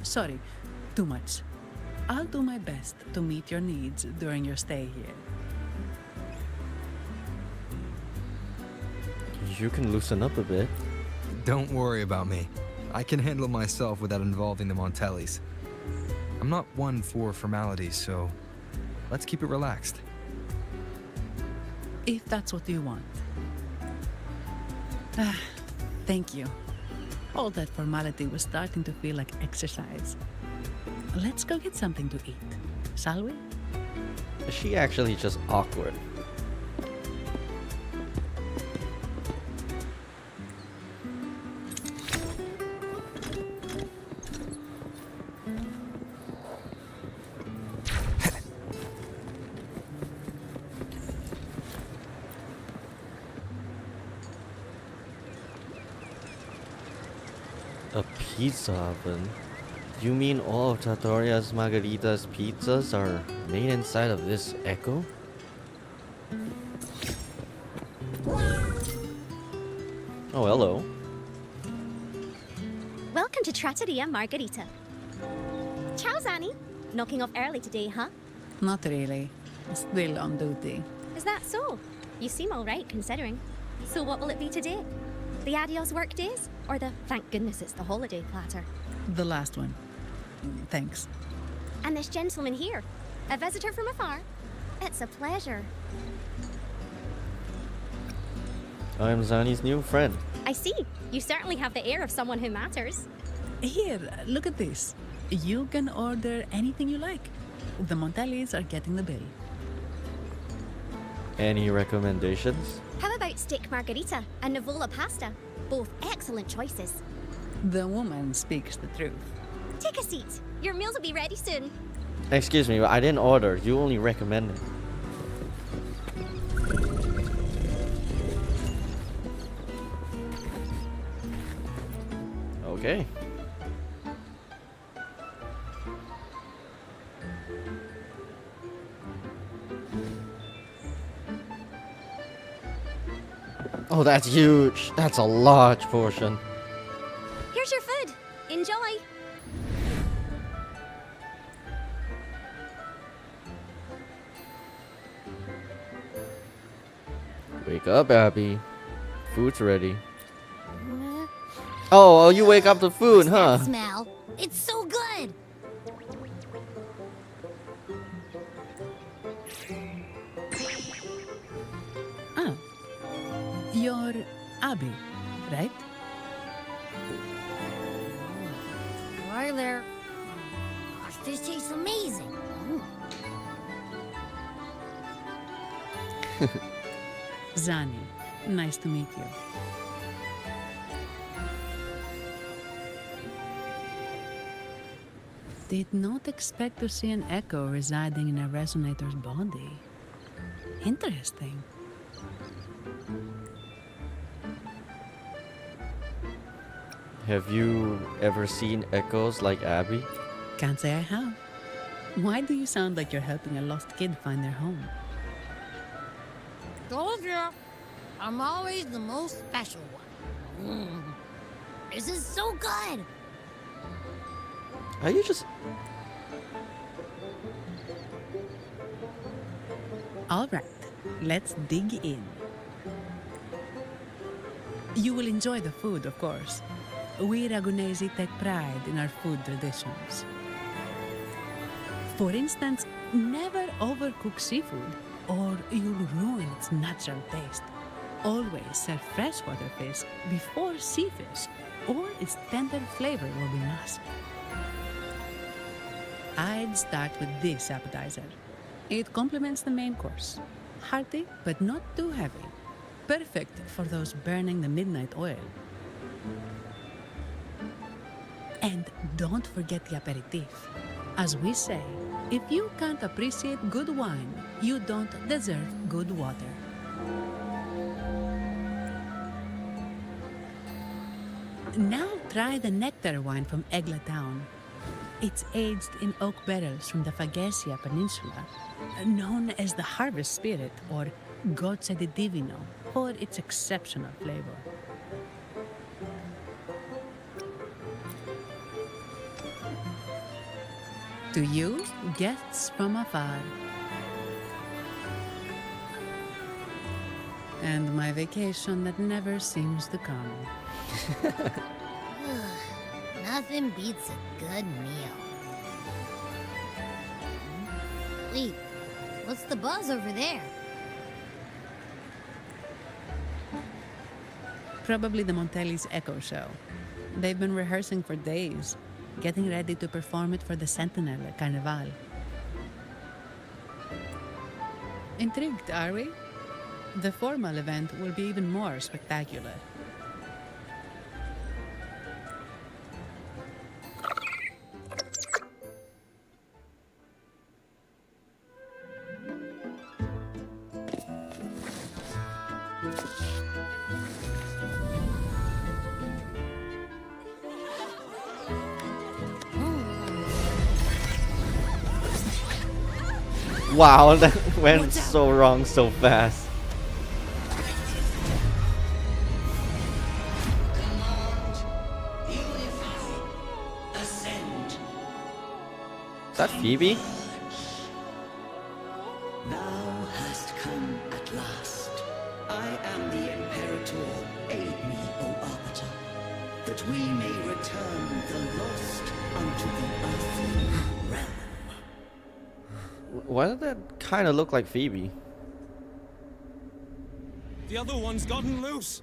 Sorry, too much. I'll do my best to meet your needs during your stay here. You can loosen up a bit. Don't worry about me. I can handle myself without involving the Montellis. I'm not one for formalities, so let's keep it relaxed. If that's what you want. Thank you. All that formality was starting to feel like exercise. Let's go get something to eat, shall we? Is she actually just awkward? A pizza oven? You mean all of Trattoria's Margarita's pizzas are made inside of this echo? Oh, hello. Welcome to Trattoria Margarita. Ciao, Zanni. Knocking off early today, huh? Not really. Still on duty. Is that so? You seem all right, considering. So what will it be today? The adios work days? Or the thank goodness it's the holiday platter? The last one. Thanks. And this gentleman here, a visitor from afar? It's a pleasure. I'm Zanni's new friend. I see. You certainly have the air of someone who matters. Here, look at this. You can order anything you like. The Montellis are getting the bill. Any recommendations? How about steak margarita and Nivola pasta? Both excellent choices. The woman speaks the truth. Take a seat. Your meals will be ready soon. Excuse me, I didn't order. You only recommended. Okay. Oh, that's huge. That's a large portion. Here's your food. Enjoy. Wake up, Abby. Food's ready. Oh, you wake up the food, huh? That smell. It's so good. Ah. You're Abby, right? Hi there. Gosh, this tastes amazing. Zanni, nice to meet you. Did not expect to see an echo residing in a resonator's body. Interesting. Have you ever seen echoes like Abby? Can't say I have. Why do you sound like you're helping a lost kid find their home? Told ya. I'm always the most special one. This is so good! Are you just... Alright, let's dig in. You will enjoy the food, of course. We Ragunesi take pride in our food traditions. For instance, never overcook seafood, or you'll ruin its natural taste. Always serve freshwater fish before sea fish, or its tender flavor will be masked. I'd start with this appetizer. It complements the main course. Hearty, but not too heavy. Perfect for those burning the midnight oil. And don't forget the aperitif. As we say, if you can't appreciate good wine, you don't deserve good water. Now try the nectar wine from Egla Town. It's aged in oak barrels from the Fagesia Peninsula, known as the Harvest Spirit or Gozza di Divino for its exceptional flavor. To you, guests from afar. And my vacation that never seems to come. Nothing beats a good meal. Wait, what's the buzz over there? Probably the Montelli's Echo Show. They've been rehearsing for days, getting ready to perform it for the Sentinel at Carnival. Intrigued, are we? The formal event will be even more spectacular. Wow, that went so wrong so fast. Is that Phoebe? Thou hast come at last. I am the Imperator. Aid me, O Arbiter, that we may return the lost unto the earthly realm. Why did that kind of look like Phoebe? The other one's gotten loose.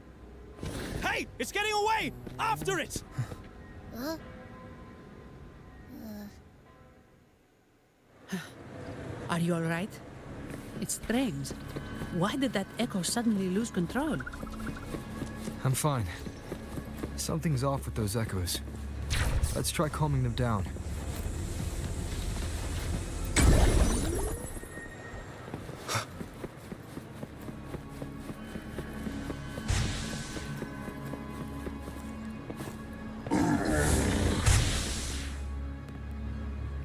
Hey, it's getting away! After it! Are you alright? It's strange. Why did that echo suddenly lose control? I'm fine. Something's off with those echoes. Let's try calming them down.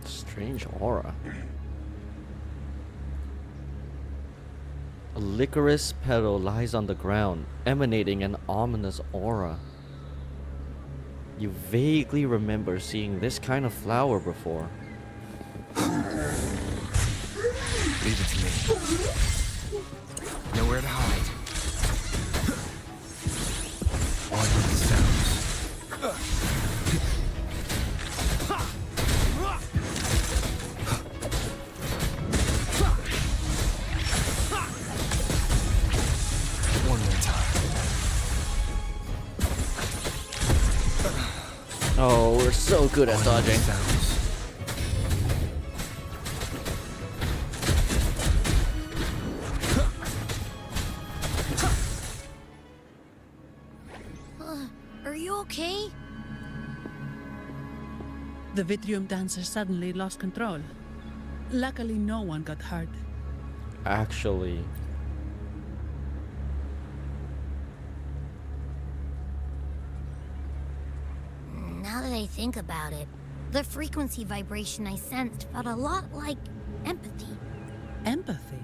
Strange aura. A licorice petal lies on the ground, emanating an ominous aura. You vaguely remember seeing this kind of flower before. Leave it to me. Nowhere to hide. Audio the sounds. One more time. Oh, we're so good at dodging. Are you okay? The Vitrium dancer suddenly lost control. Luckily, no one got hurt. Actually. Now that I think about it, the frequency vibration I sensed felt a lot like empathy. Empathy?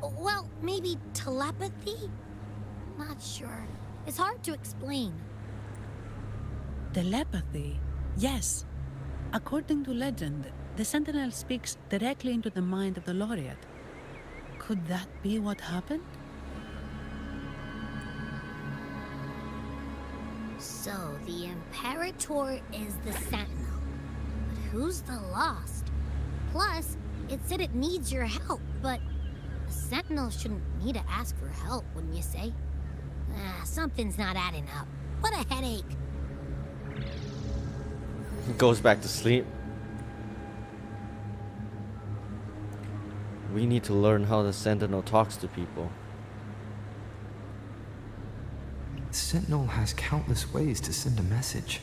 Well, maybe telepathy? Not sure. It's hard to explain. Telepathy. Yes. According to legend, the Sentinel speaks directly into the mind of the laureate. Could that be what happened? So, the Imperator is the Sentinel. But who's the Lost? Plus, it said it needs your help, but a Sentinel shouldn't need to ask for help, wouldn't you say? Something's not adding up. What a headache. Goes back to sleep. We need to learn how the Sentinel talks to people. The Sentinel has countless ways to send a message,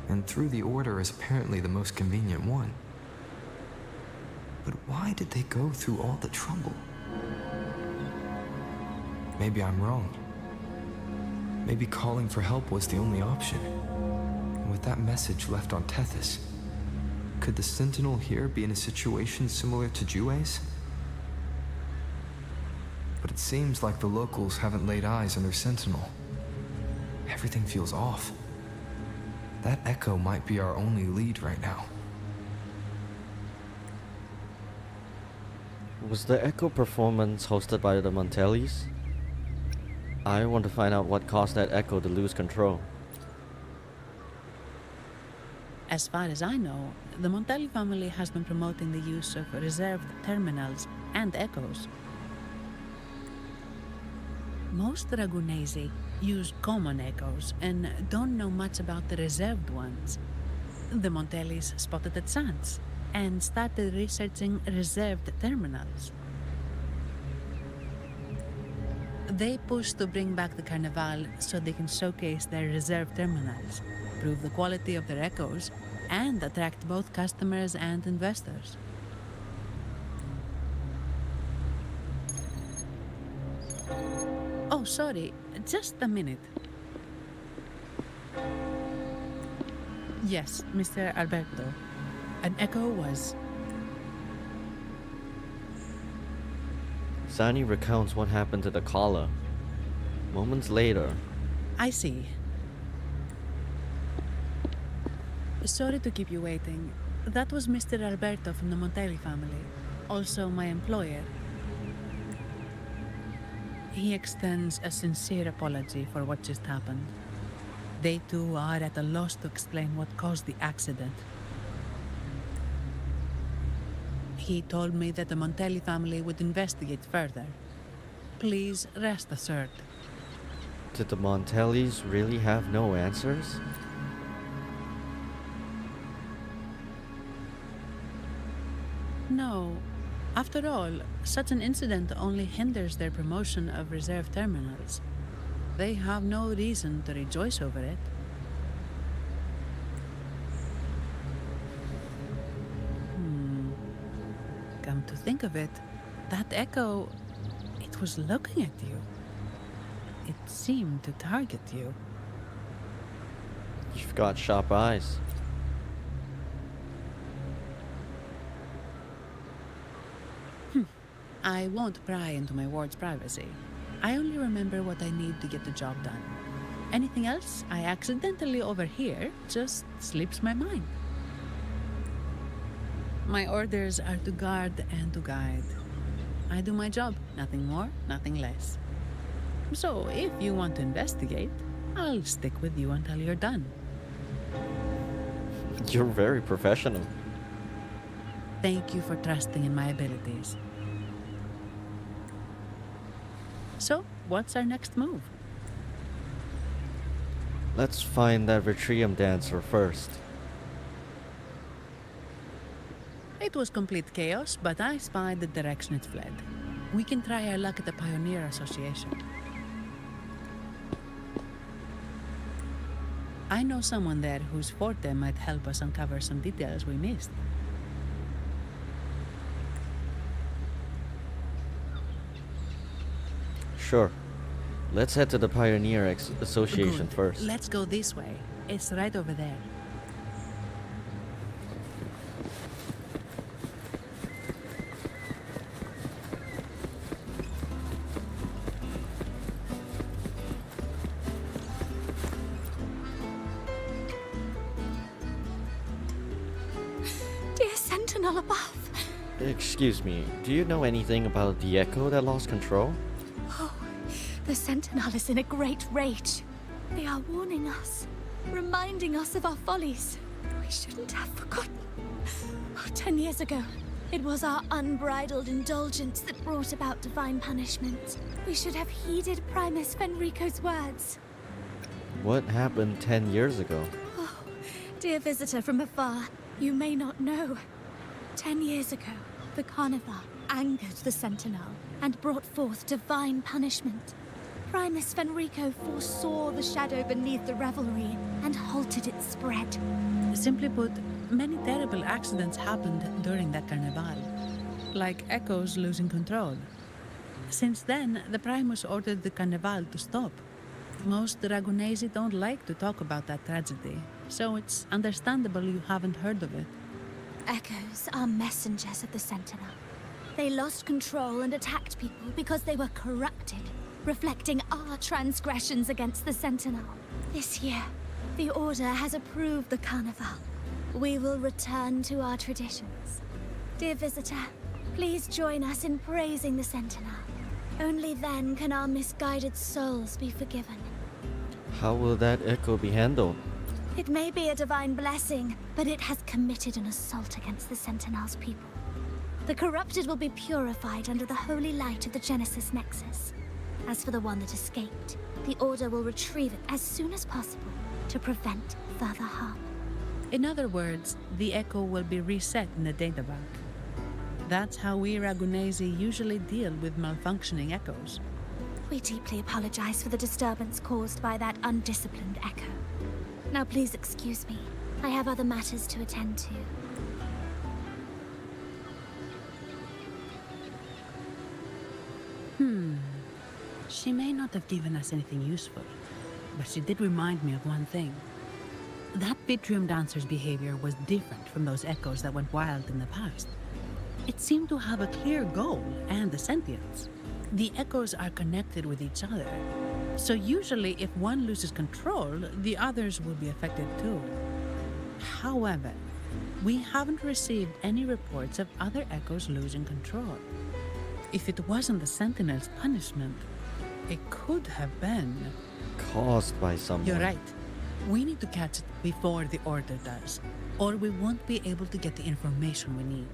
and through the Order is apparently the most convenient one. But why did they go through all the trouble? Maybe I'm wrong. Maybe calling for help was the only option. And with that message left on Tethys, could the Sentinel here be in a situation similar to Jue's? But it seems like the locals haven't laid eyes on their Sentinel. Everything feels off. That echo might be our only lead right now. Was the Echo performance hosted by the Montellis? I want to find out what caused that Echo to lose control. As far as I know, the Montelli family has been promoting the use of reserved terminals and echoes. Most Ragunesi use common echoes and don't know much about the reserved ones. The Montellis spotted a chance and started researching reserved terminals. They push to bring back the Carnival so they can showcase their reserved terminals, prove the quality of their echoes, and attract both customers and investors. Oh, sorry, just a minute. Yes, Mr. Alberto. An echo was... Sani recounts what happened to the caller. Moments later, I see. Sorry to keep you waiting. That was Mr. Alberto from the Montelli family, also my employer. He extends a sincere apology for what just happened. They too are at a loss to explain what caused the accident. He told me that the Montelli family would investigate further. Please rest assured. did the Montellis really have no answers? No. After all, such an incident only hinders their promotion of reserve terminals. They have no reason to rejoice over it. Come to think of it, that echo, it was looking at you. It seemed to target you. You've got sharp eyes. I won't pry into my ward's privacy. I only remember what I need to get the job done. Anything else I accidentally overhear just slips my mind. My orders are to guard and to guide. I do my job, nothing more, nothing less. So if you want to investigate, I'll stick with you until you're done. You're very professional. Thank you for trusting in my abilities. So, what's our next move? Let's find that Retrium dancer first. It was complete chaos, but I spied the direction it fled. We can try our luck at the Pioneer Association. I know someone there whose forte might help us uncover some details we missed. Sure. Let's head to the Pioneer Association Good. first. Let's go this way. It's right over there. sentinel above. Excuse me, do you know anything about the echo that lost control? Oh, the sentinel is in a great rage. They are warning us, reminding us of our follies. We shouldn't have forgotten. 10 years ago, it was our unbridled indulgence that brought about divine punishment. We should have heeded Primus Fenrico's words. What happened 10 years ago? Oh, dear visitor from afar, you may not know. 10 years ago, the Carnival angered the Sentinel and brought forth divine punishment. Primus Fenrico foresaw the shadow beneath the revelry and halted its spread. Simply put, many terrible accidents happened during that carnival, like echoes losing control. Since then, the Primus ordered the carnival to stop. Most Ragunesi don't like to talk about that tragedy, so it's understandable you haven't heard of it. Echoes are messengers of the Sentinel. They lost control and attacked people because they were corrupted, reflecting our transgressions against the Sentinel. This year, the Order has approved the Carnival. We will return to our traditions. Dear visitor, please join us in praising the Sentinel. Only then can our misguided souls be forgiven. How will that echo be handled? It may be a divine blessing, but it has committed an assault against the Sentinel's people. The corrupted will be purified under the holy light of the Genesis Nexus. As for the one that escaped, the Order will retrieve it as soon as possible to prevent further harm. In other words, the echo will be reset in the databank. That's how we Ragunesi usually deal with malfunctioning echoes. We deeply apologize for the disturbance caused by that undisciplined echo. Now please excuse me. I have other matters to attend to. She may not have given us anything useful, but she did remind me of one thing. That Vitrium dancer's behavior was different from those echoes that went wild in the past. It seemed to have a clear goal and a sentience. The echoes are connected with each other, so usually if one loses control, the others will be affected too. However, we haven't received any reports of other echoes losing control. If it wasn't the Sentinel's punishment, it could have been caused by someone. You're right. We need to catch it before the Order does, or we won't be able to get the information we need.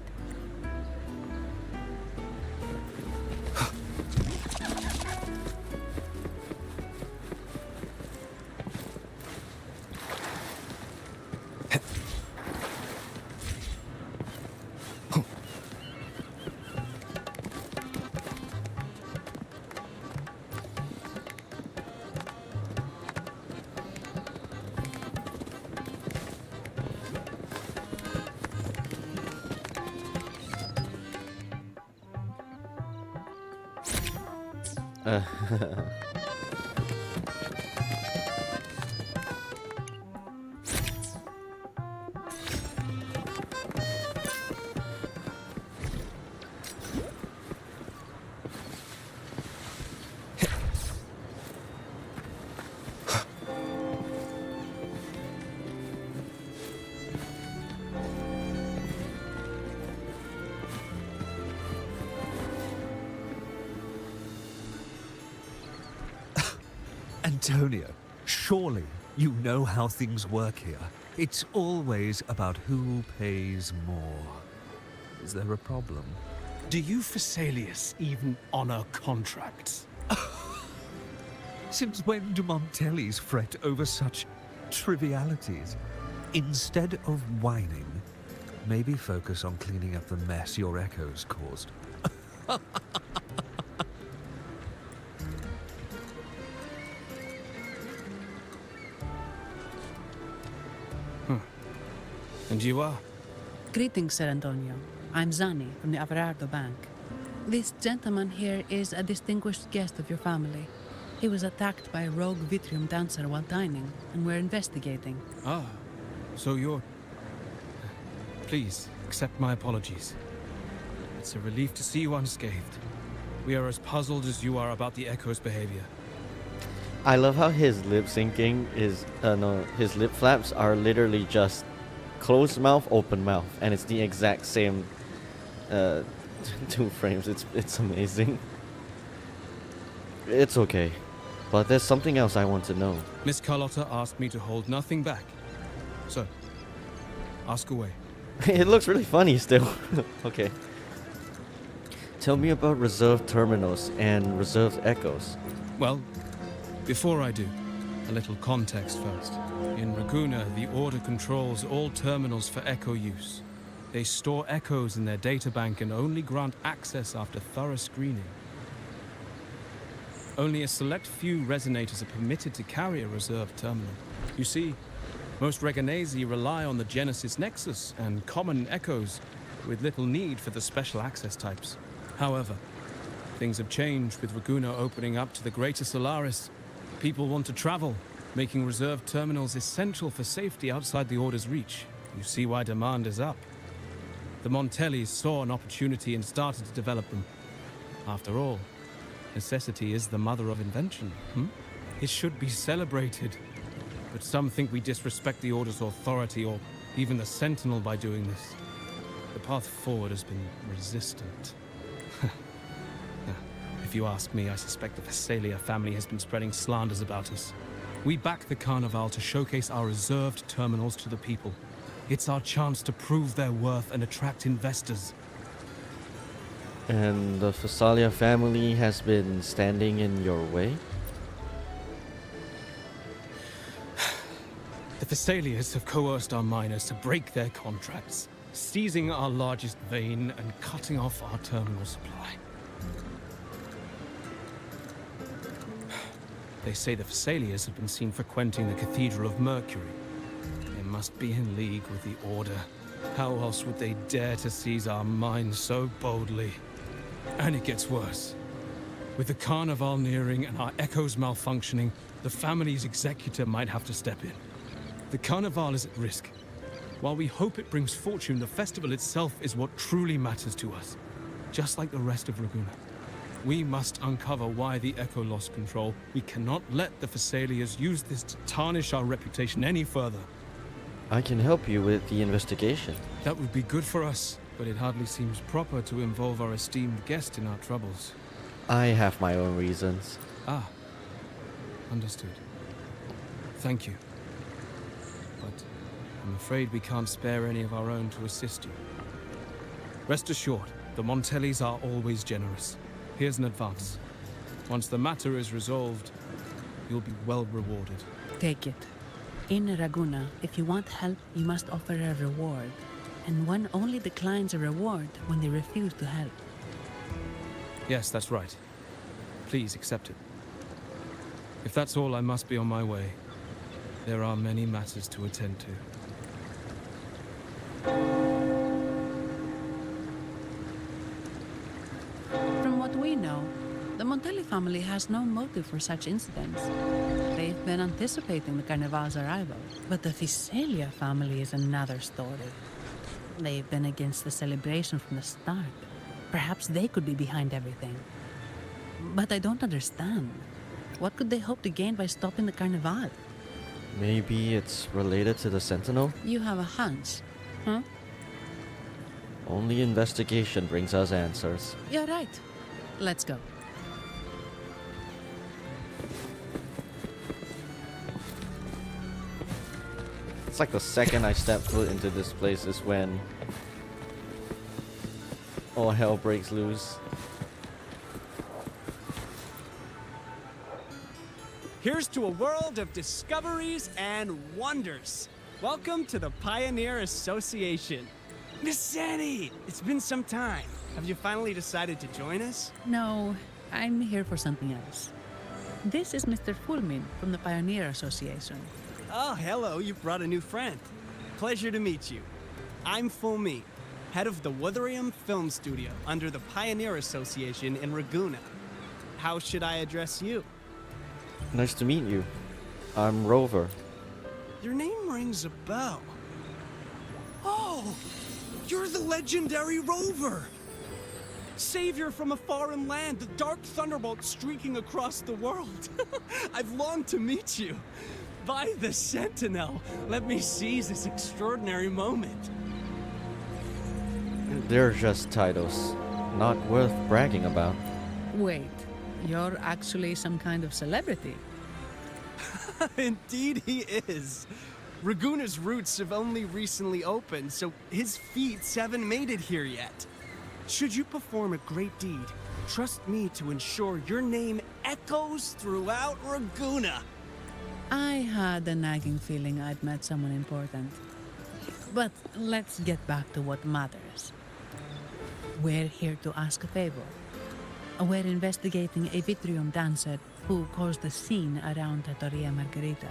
Antonio, surely you know how things work here. It's always about who pays more. Is there a problem? Do you Phasaelius even honor contracts? Since when do Montellis fret over such trivialities? Instead of whining, maybe focus on cleaning up the mess your echoes caused. And you are? Greetings, Sir Antonio. I'm Zani from the Averardo Bank. This gentleman here is a distinguished guest of your family. He was attacked by a rogue Vitrium dancer while dining, and we're investigating. Ah, so you're... Please, accept my apologies. It's a relief to see you unscathed. We are as puzzled as you are about the Echo's behavior. I love how his lip syncing is, his lip flaps are literally just closed mouth, open mouth, and it's the exact same 2 frames. It's amazing. It's okay, but there's something else I want to know. Miss Carlotta asked me to hold nothing back. So, ask away. It looks really funny still. Okay. Tell me about reserved terminals and reserved echoes. Well, before I do, a little context first. In Raguna, the Order controls all terminals for echo use. They store echoes in their databank and only grant access after thorough screening. Only a select few resonators are permitted to carry a reserved terminal. You see, most Reganesi rely on the Genesis Nexus and common echoes, with little need for the special access types. However, things have changed with Raguna opening up to the greater Solaris. People want to travel, making reserved terminals essential for safety outside the Order's reach. You see why demand is up. The Montellis saw an opportunity and started to develop them. After all, necessity is the mother of invention. It should be celebrated. But some think we disrespect the Order's authority or even the Sentinel by doing this. The path forward has been resistant. If you ask me, I suspect the Phasalia family has been spreading slanders about us. We back the Carnival to showcase our reserved terminals to the people. It's our chance to prove their worth and attract investors. And the Phasalia family has been standing in your way? The Phasalias have coerced our miners to break their contracts, seizing our largest vein and cutting off our terminal supply. They say the Phasalias have been seen frequenting the Cathedral of Mercury. They must be in league with the Order. How else would they dare to seize our mines so boldly? And it gets worse. With the Carnival nearing and our echoes malfunctioning, the family's executor might have to step in. The Carnival is at risk. While we hope it brings fortune, the festival itself is what truly matters to us. Just like the rest of Raguna. We must uncover why the Echo lost control. We cannot let the Phasalias use this to tarnish our reputation any further. I can help you with the investigation. That would be good for us, but it hardly seems proper to involve our esteemed guest in our troubles. I have my own reasons. Ah, understood. Thank you. But I'm afraid we can't spare any of our own to assist you. Rest assured, the Montellis are always generous. Here's an advance. Once the matter is resolved, you'll be well rewarded. Take it. In Raguna, if you want help, you must offer a reward. And one only declines a reward when they refuse to help. Yes, that's right. Please accept it. If that's all, I must be on my way. There are many matters to attend to. From what we know, the Montelli family has no motive for such incidents. They've been anticipating the Carnival's arrival, but the Phasalia family is another story. They've been against the celebration from the start. Perhaps they could be behind everything. But I don't understand. What could they hope to gain by stopping the Carnival? Maybe it's related to the Sentinel? You have a hunch, huh? Only investigation brings us answers. You're right. Let's go. It's like the second I step foot into this place is when all hell breaks loose. Here's to a world of discoveries and wonders. Welcome to the Pioneer Association. Miss Sandy, it's been some time. Have you finally decided to join us? No, I'm here for something else. This is Mr. Fulmin from the Pioneer Association. Oh, hello, you brought a new friend. Pleasure to meet you. I'm Fulmin, head of the Wuthering Film Studio under the Pioneer Association in Raguna. How should I address you? Nice to meet you. I'm Rover. Your name rings a bell. Oh, you're the legendary Rover! Savior from a foreign land, the dark thunderbolt streaking across the world. I've longed to meet you. By the Sentinel! Let me seize this extraordinary moment. They're just titles, not worth bragging about. Wait, you're actually some kind of celebrity. Indeed he is. Raguna's roots have only recently opened, so his feats haven't made it here yet. Should you perform a great deed, trust me to ensure your name echoes throughout Raguna. I had a nagging feeling I'd met someone important. But let's get back to what matters. We're here to ask a favor. We're investigating a Vitrium dancer who caused a scene around Trattoria Margherita.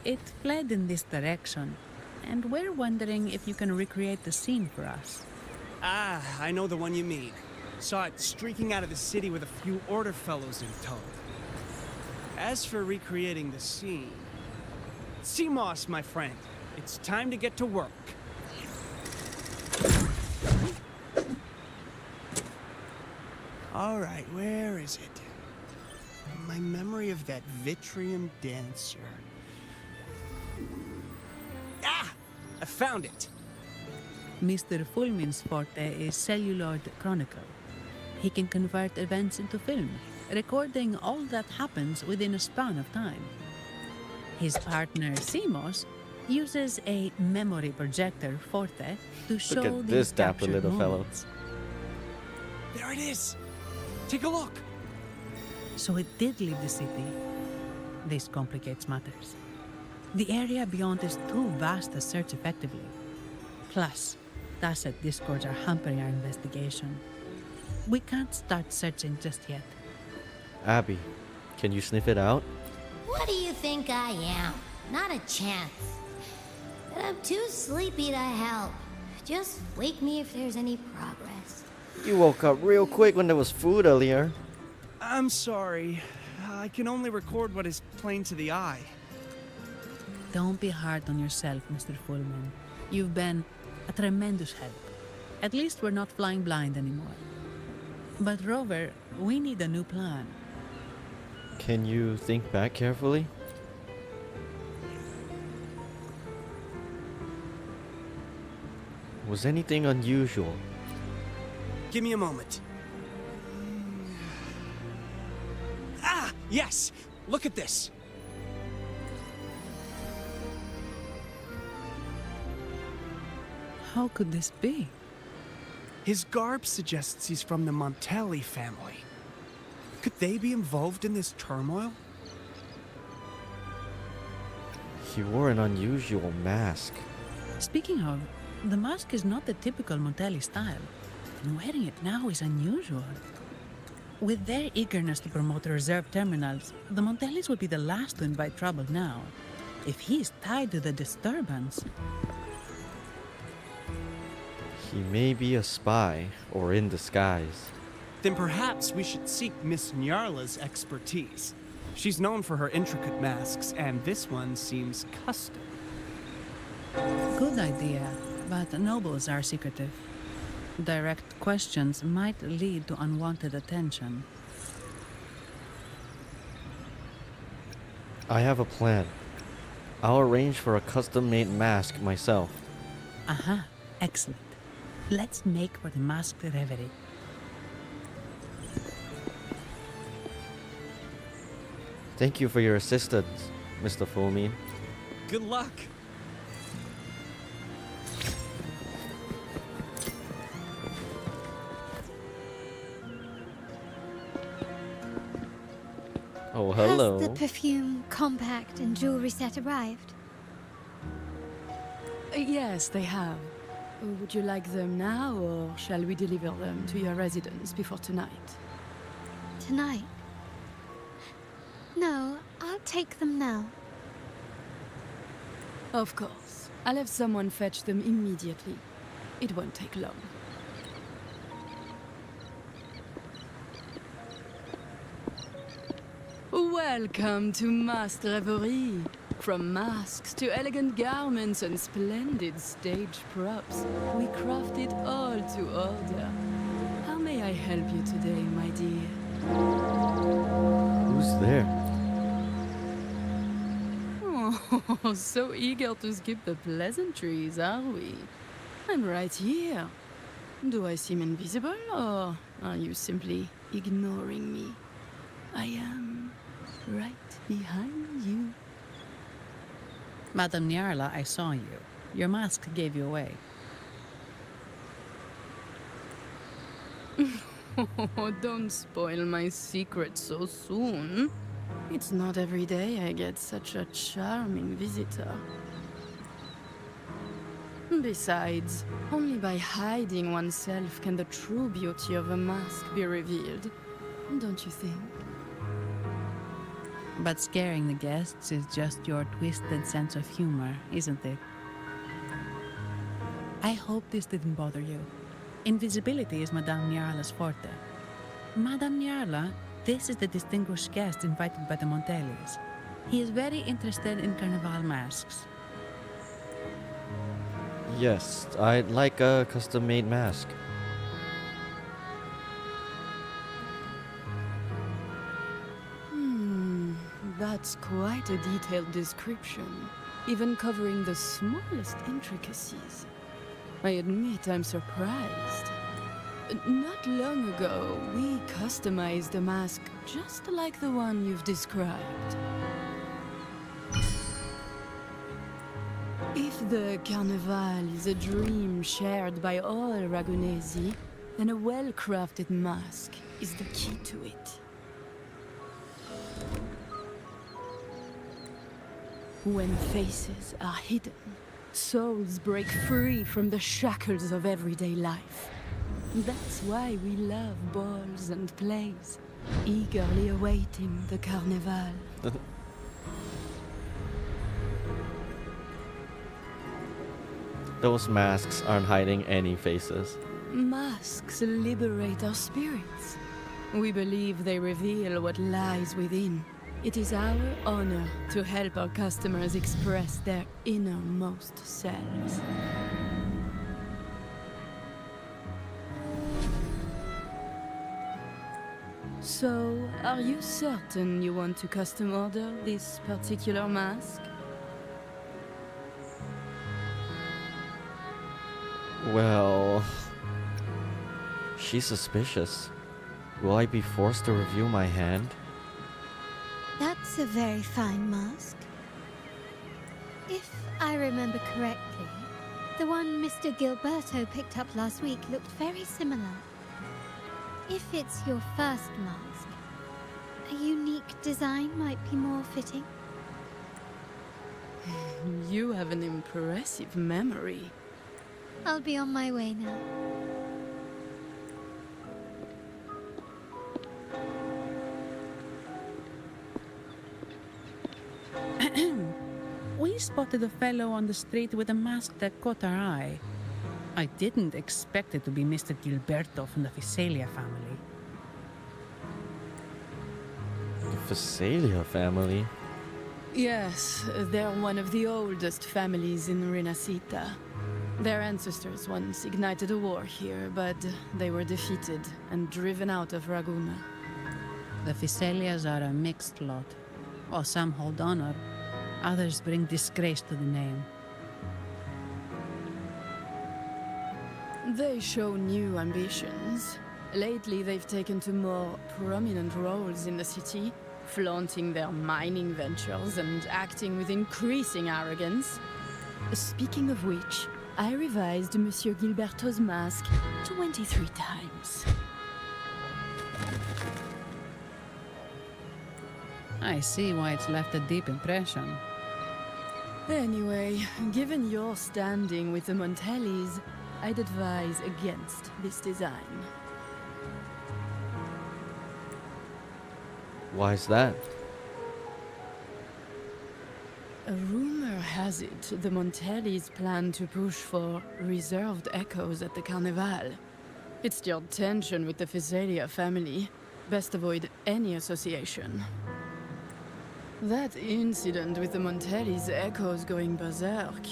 It fled in this direction, and we're wondering if you can recreate the scene for us. Ah, I know the one you mean. Saw it streaking out of the city with a few order fellows in tow. As for recreating the scene... Seamoss, my friend, it's time to get to work. All right, where is it? My memory of that Vitrium dancer. Ah! I found it! Mr. Fulmin's forte is celluloid chronicle. He can convert events into film, recording all that happens within a span of time. His partner, Seamoss, uses a memory projector forte to show Look at the this dapper captured little fellow. moments. There it is! Take a look! So it did leave the city. This complicates matters. The area beyond is too vast to search effectively. Plus, tacit discords are hampering our investigation. We can't start searching just yet. Abby, can you sniff it out? What do you think I am? Not a chance. But I'm too sleepy to help. Just wake me if there's any progress. You woke up real quick when there was food earlier. I'm sorry. I can only record what is plain to the eye. Don't be hard on yourself, Mr. Fullman. You've been a tremendous help. At least we're not flying blind anymore. But Rover, we need a new plan. Can you think back carefully? Was anything unusual? Give me a moment. Ah! Yes! Look at this! How could this be? His garb suggests he's from the Montelli family. Could they be involved in this turmoil? He wore an unusual mask. Speaking of, the mask is not the typical Montelli style, and wearing it now is unusual. With their eagerness to promote reserve terminals, the Montellis would be the last to invite trouble now. If he is tied to the disturbance... He may be a spy, or in disguise. Then perhaps we should seek Miss Nyarla's expertise. She's known for her intricate masks, and this one seems custom. Good idea, but nobles are secretive. Direct questions might lead to unwanted attention. I have a plan. I'll arrange for a custom-made mask myself. Aha, excellent. Let's make for the masked reverie. Thank you for your assistance, Mr. Fulmin. Good luck! Oh, hello. Has the perfume, compact, and jewelry set arrived? Yes, they have. Would you like them now, or shall we deliver them to your residence before tonight? Tonight? No, I'll take them now. Of course. I'll have someone fetch them immediately. It won't take long. Welcome to Masked Reverie. From masks to elegant garments and splendid stage props, we craft it all to order. How may I help you today, my dear? Who's there? Oh, Oh, so eager to skip the pleasantries, are we? I'm right here. Do I seem invisible, or are you simply ignoring me? I am right behind you. Madame Nyarla, I saw you. Your mask gave you away. Oh, don't spoil my secret so soon. It's not every day I get such a charming visitor. Besides, only by hiding oneself can the true beauty of a mask be revealed. Don't you think? But scaring the guests is just your twisted sense of humor, isn't it? I hope this didn't bother you. Invisibility is Madame Nyarla's forte. Madame Nyarla, this is the distinguished guest invited by the Montellis. He is very interested in carnival masks. Yes, I'd like a custom-made mask. That's quite a detailed description, even covering the smallest intricacies. I admit I'm surprised. Not long ago, we customized a mask just like the one you've described. If the Carnival is a dream shared by all Ragunesi, then a well-crafted mask is the key to it. When faces are hidden, souls break free from the shackles of everyday life. That's why we love balls and plays, eagerly awaiting the Carnival. Those masks aren't hiding any faces. Masks liberate our spirits. We believe they reveal what lies within. It is our honor to help our customers express their innermost selves. So, are you certain you want to custom order this particular mask? Well, she's suspicious. Will I be forced to review my hand? That's a very fine mask. If I remember correctly, the one Mr. Gilberto picked up last week looked very similar. If it's your first mask, a unique design might be more fitting. You have an impressive memory. I'll be on my way now. We spotted a fellow on the street with a mask that caught our eye. I didn't expect it to be Mr. Gilberto from the Visalia family. The Visalia family? Yes, they're one of the oldest families in Renacita. Their ancestors once ignited a war here, but they were defeated and driven out of Raguna. The Visalias are a mixed lot. While some hold honor, others bring disgrace to the name. They show new ambitions. Lately, they've taken to more prominent roles in the city, flaunting their mining ventures and acting with increasing arrogance. Speaking of which, I revised Monsieur Gilberto's mask 23 times. I see why it's left a deep impression. Anyway, given your standing with the Montellis, I'd advise against this design. Why is that? A rumor has it the Montellis plan to push for reserved echoes at the Carnival. It's stirred tension with the Visalia family. Best avoid any association. That incident with the Montellis' echoes going berserk.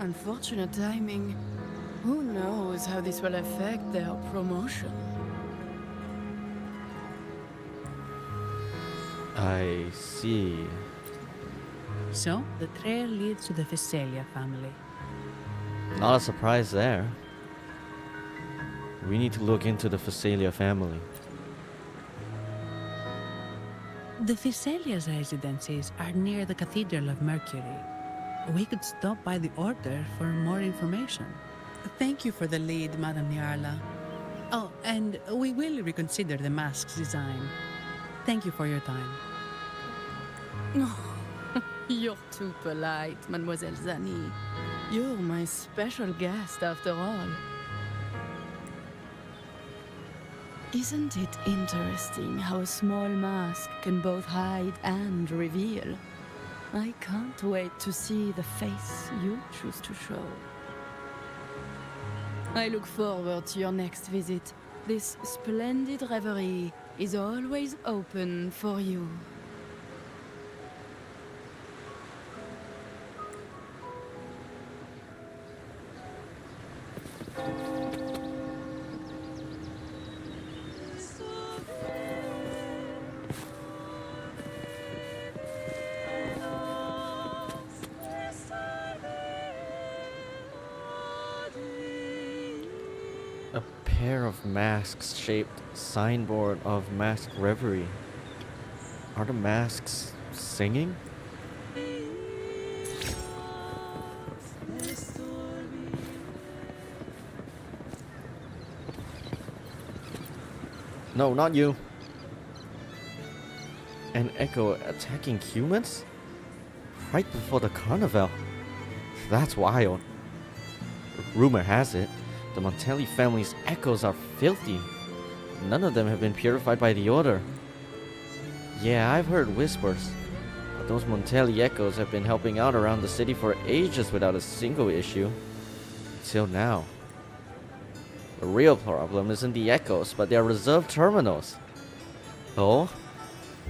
Unfortunate timing. Who knows how this will affect their promotion? I see. So, the trail leads to the Visalia family. Not a surprise there. We need to look into the Visalia family. The Visalia's residencies are near the Cathedral of Mercury. We could stop by the Order for more information. Thank you for the lead, Madame Niarla. Oh, and we will reconsider the mask's design. Thank you for your time. You're too polite, Mademoiselle Zani. You're my special guest after all. Isn't it interesting how a small mask can both hide and reveal? I can't wait to see the face you choose to show. I look forward to your next visit. This splendid reverie is always open for you. A pair of masks shaped signboard of mask reverie. Are the masks singing? No, not you. An echo attacking humans? Right before the carnival. That's wild. Rumor has it, the Montelli family's echoes are filthy. None of them have been purified by the Order. Yeah, I've heard whispers, but those Montelli echoes have been helping out around the city for ages without a single issue. Until now. The real problem isn't the echoes, but their reserve terminals. Oh?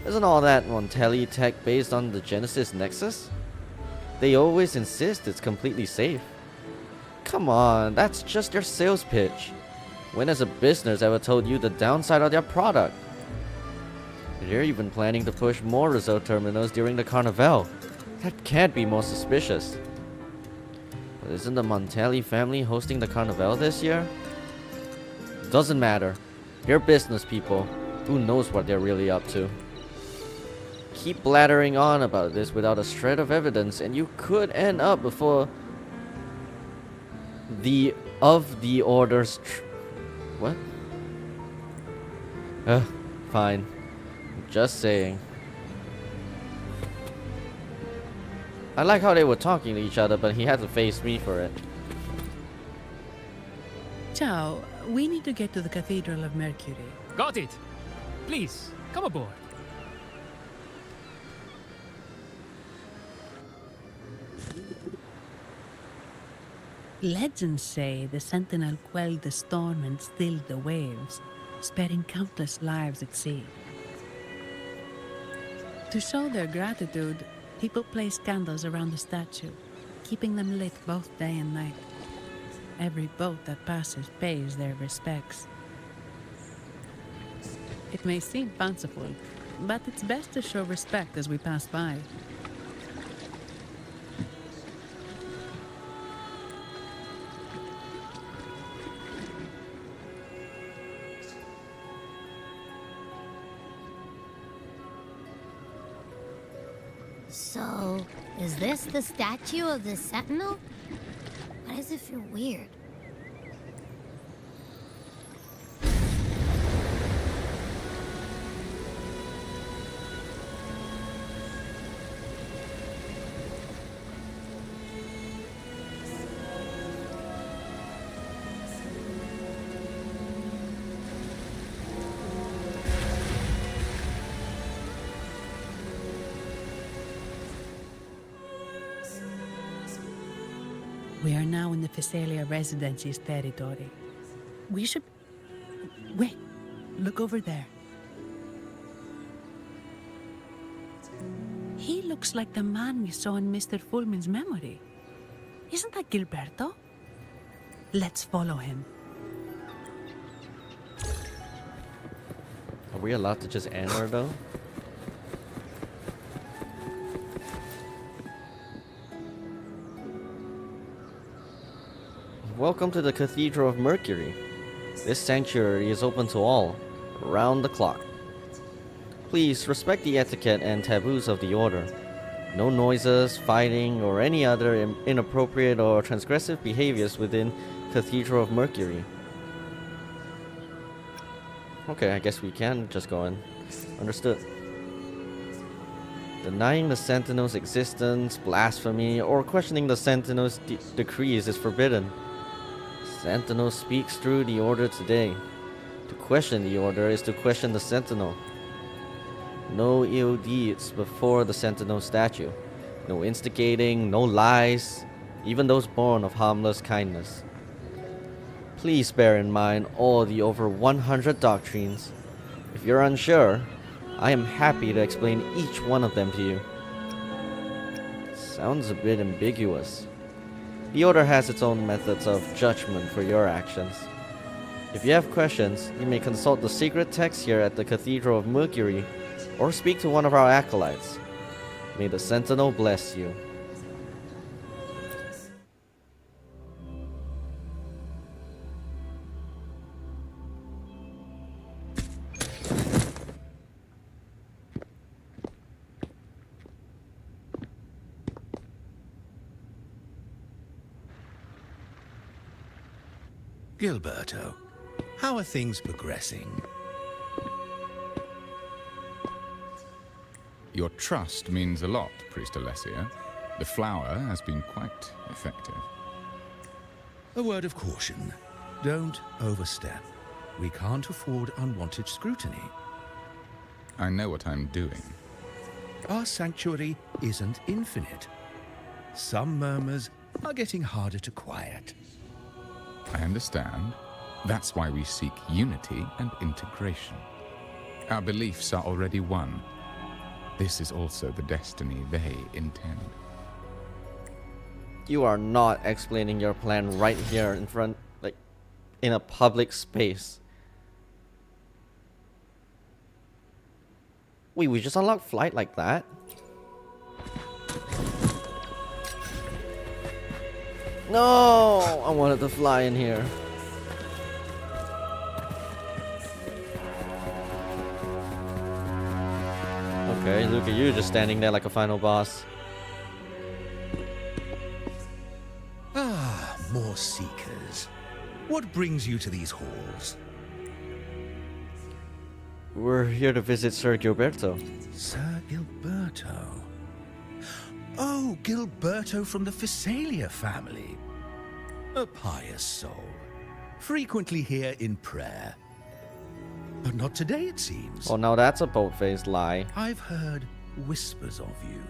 Isn't all that Montelli tech based on the Genesis Nexus? They always insist it's completely safe. Come on, that's just their sales pitch. When has a business ever told you the downside of their product? They're even planning to push more reserve terminals during the Carnival. That can't be more suspicious. But isn't the Montelli family hosting the Carnival this year? Doesn't matter. They're business people. Who knows what they're really up to? Keep blathering on about this without a shred of evidence, and you could end up before the Order's what? Fine. Just saying. I like how they were talking to each other, but he had to face me for it. Ciao, we need to get to the Cathedral of Mercury. Got it. Please, come aboard. Legends say the Sentinel quelled the storm and stilled the waves, sparing countless lives at sea. To show their gratitude, people place candles around the statue, keeping them lit both day and night. Every boat that passes pays their respects. It may seem fanciful, but it's best to show respect as we pass by. So, is this the statue of the Sentinel? Why does it feel weird? We are now in the Visalia Residency's territory. We should... Wait, look over there. He looks like the man we saw in Mr. Fulmin's memory. Isn't that Gilberto? Let's follow him. Are we allowed to just enter though? Welcome to the Cathedral of Mercury. This sanctuary is open to all, around the clock. Please respect the etiquette and taboos of the Order. No noises, fighting, or any other inappropriate or transgressive behaviors within Cathedral of Mercury. Okay, I guess we can just go in. Understood. Denying the Sentinel's existence, blasphemy, or questioning the Sentinel's decrees is forbidden. Sentinel speaks through the Order today. To question the Order is to question the Sentinel. No ill deeds before the Sentinel statue. No instigating, no lies, even those born of harmless kindness. Please bear in mind all the over 100 doctrines. If you're unsure, I am happy to explain each one of them to you. Sounds a bit ambiguous. The Order has its own methods of judgment for your actions. If you have questions, you may consult the secret text here at the Cathedral of Mercury, or speak to one of our acolytes. May the Sentinel bless you. Gilberto, how are things progressing? Your trust means a lot, Priest Alessia. The flower has been quite effective. A word of caution. Don't overstep. We can't afford unwanted scrutiny. I know what I'm doing. Our sanctuary isn't infinite. Some murmurs are getting harder to quiet. I understand. That's why we seek unity and integration. Our beliefs are already one. This is also the destiny they intend. You are not explaining your plan right here in front, like, in a public space. Wait, we just unlocked flight like that? No! I wanted to fly in here. Okay, look at you just standing there like a final boss. Ah, more seekers. What brings you to these halls? We're here to visit Sir Gilberto. Sir Gilberto. Oh, Gilberto from the Physalia family. A pious soul. Frequently here in prayer. But not today, it seems. Oh, now that's a bold-faced lie. I've heard whispers of you.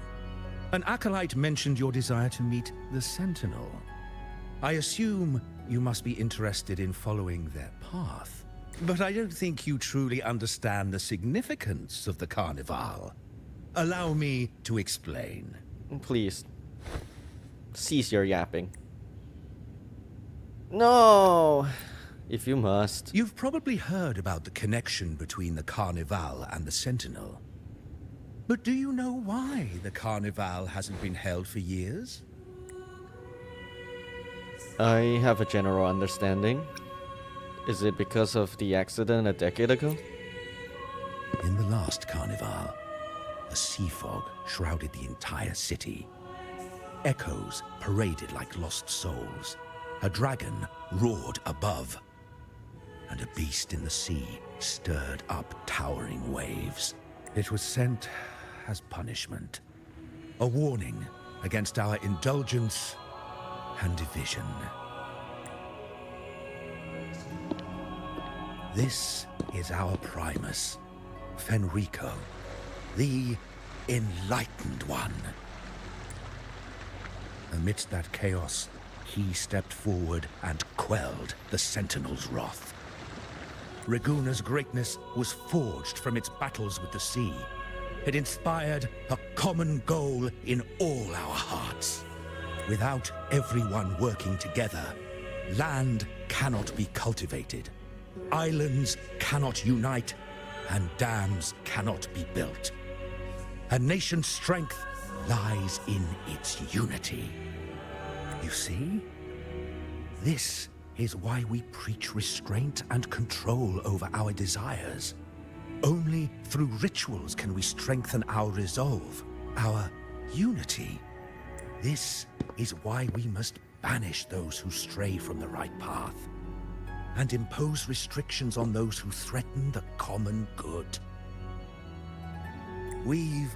An acolyte mentioned your desire to meet the Sentinel. I assume you must be interested in following their path. But I don't think you truly understand the significance of the Carnival. Allow me to explain. Please. Cease your yapping. No! If you must. You've probably heard about the connection between the Carnival and the Sentinel. But do you know why the Carnival hasn't been held for years? I have a general understanding. Is it because of the accident a decade ago? In the last Carnival, a sea fog shrouded the entire city. Echoes paraded like lost souls. A dragon roared above. And a beast in the sea stirred up towering waves. It was sent as punishment. A warning against our indulgence and division. This is our Primus, Fenrico, the Enlightened One. Amidst that chaos, he stepped forward and quelled the Sentinel's wrath. Raguna's greatness was forged from its battles with the sea. It inspired a common goal in all our hearts. Without everyone working together, land cannot be cultivated, islands cannot unite, and dams cannot be built. A nation's strength lies in its unity. You see? This is why we preach restraint and control over our desires. Only through rituals can we strengthen our resolve, our unity. This is why we must banish those who stray from the right path, and impose restrictions on those who threaten the common good. We've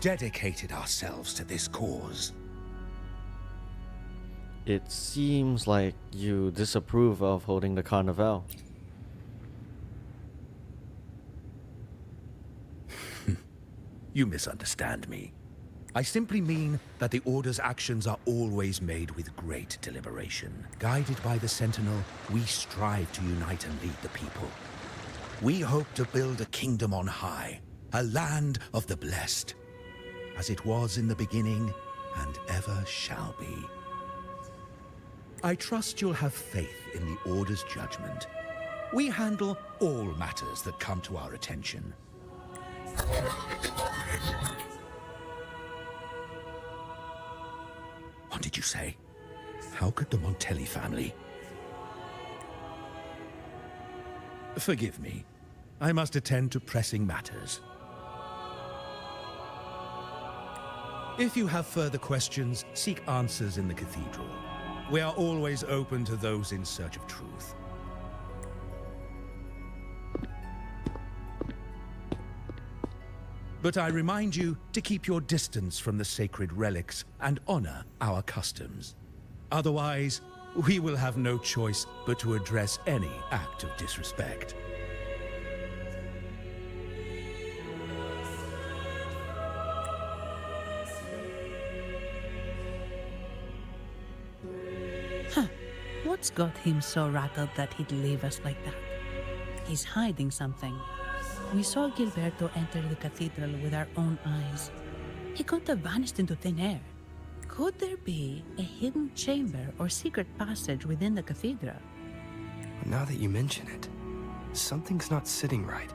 dedicated ourselves to this cause. It seems like you disapprove of holding the carnival. You misunderstand me. I simply mean that the Order's actions are always made with great deliberation. Guided by the Sentinel, we strive to unite and lead the people. We hope to build a kingdom on high, a land of the blessed, as it was in the beginning and ever shall be. I trust you'll have faith in the Order's judgment. We handle all matters that come to our attention. What did you say? How could the Montelli family? Forgive me. I must attend to pressing matters. If you have further questions, seek answers in the cathedral. We are always open to those in search of truth. But I remind you to keep your distance from the sacred relics and honor our customs. Otherwise, we will have no choice but to address any act of disrespect. What's got him so rattled that he'd leave us like that? He's hiding something. We saw Gilberto enter the cathedral with our own eyes. He couldn't have vanished into thin air. Could there be a hidden chamber or secret passage within the cathedral? Now that you mention it, something's not sitting right.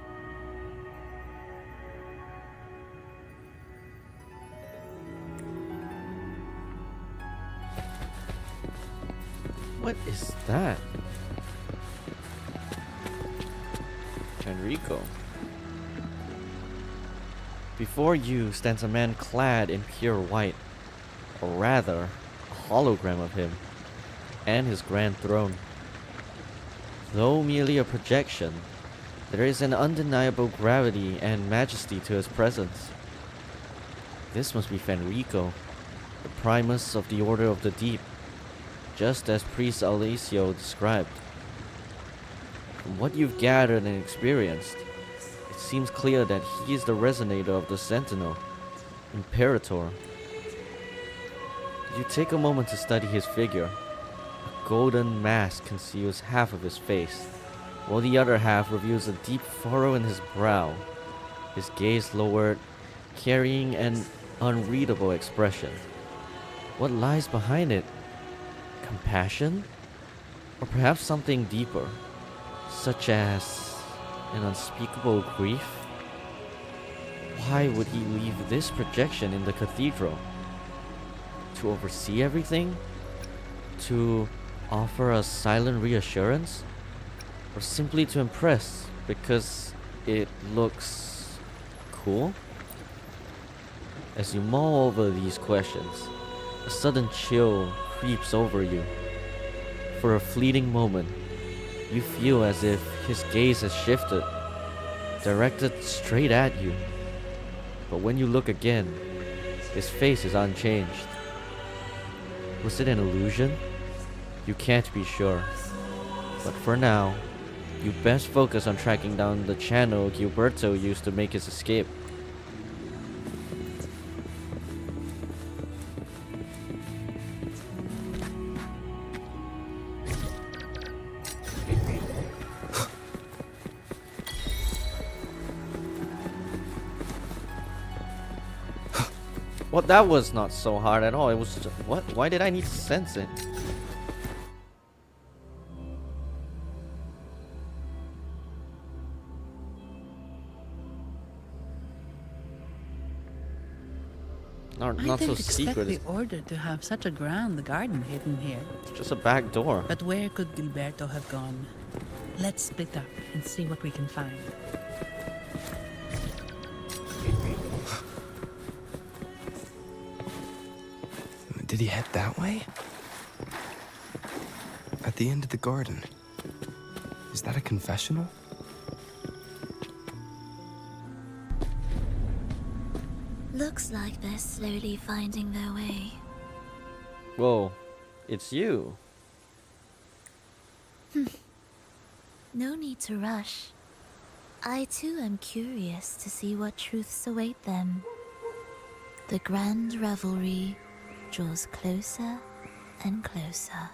What is that? Enrico. Before you stands a man clad in pure white, or rather, a hologram of him, and his grand throne. Though merely a projection, there is an undeniable gravity and majesty to his presence. This must be Fenrico, the primus of the Order of the Deep, just as Priest Alessio described. From what you've gathered and experienced, it seems clear that he is the resonator of the Sentinel, Imperator. You take a moment to study his figure. A golden mask conceals half of his face, while the other half reveals a deep furrow in his brow, his gaze lowered, carrying an unreadable expression. What lies behind it? Compassion? Or perhaps something deeper, such as an unspeakable grief? Why would he leave this projection in the cathedral? To oversee everything? To offer us silent reassurance? Or simply to impress because it looks cool? As you mull over these questions, a sudden chill creeps over you. For a fleeting moment, you feel as if his gaze has shifted, directed straight at you. But when you look again, his face is unchanged. Was it an illusion? You can't be sure. But for now, you best focus on tracking down the channel Gilberto used to make his escape. Well, that was not so hard at all. It was just, what? Why did I need to sense it? Not I so didn't expect secret. the Order to have such a grand garden hidden here. It's just a back door. But where could Gilberto have gone? Let's split up and see what we can find. Did he head that way? At the end of the garden. Is that a confessional? Looks like they're slowly finding their way. Whoa, it's you. No need to rush. I too am curious to see what truths await them. The grand revelry draws closer and closer.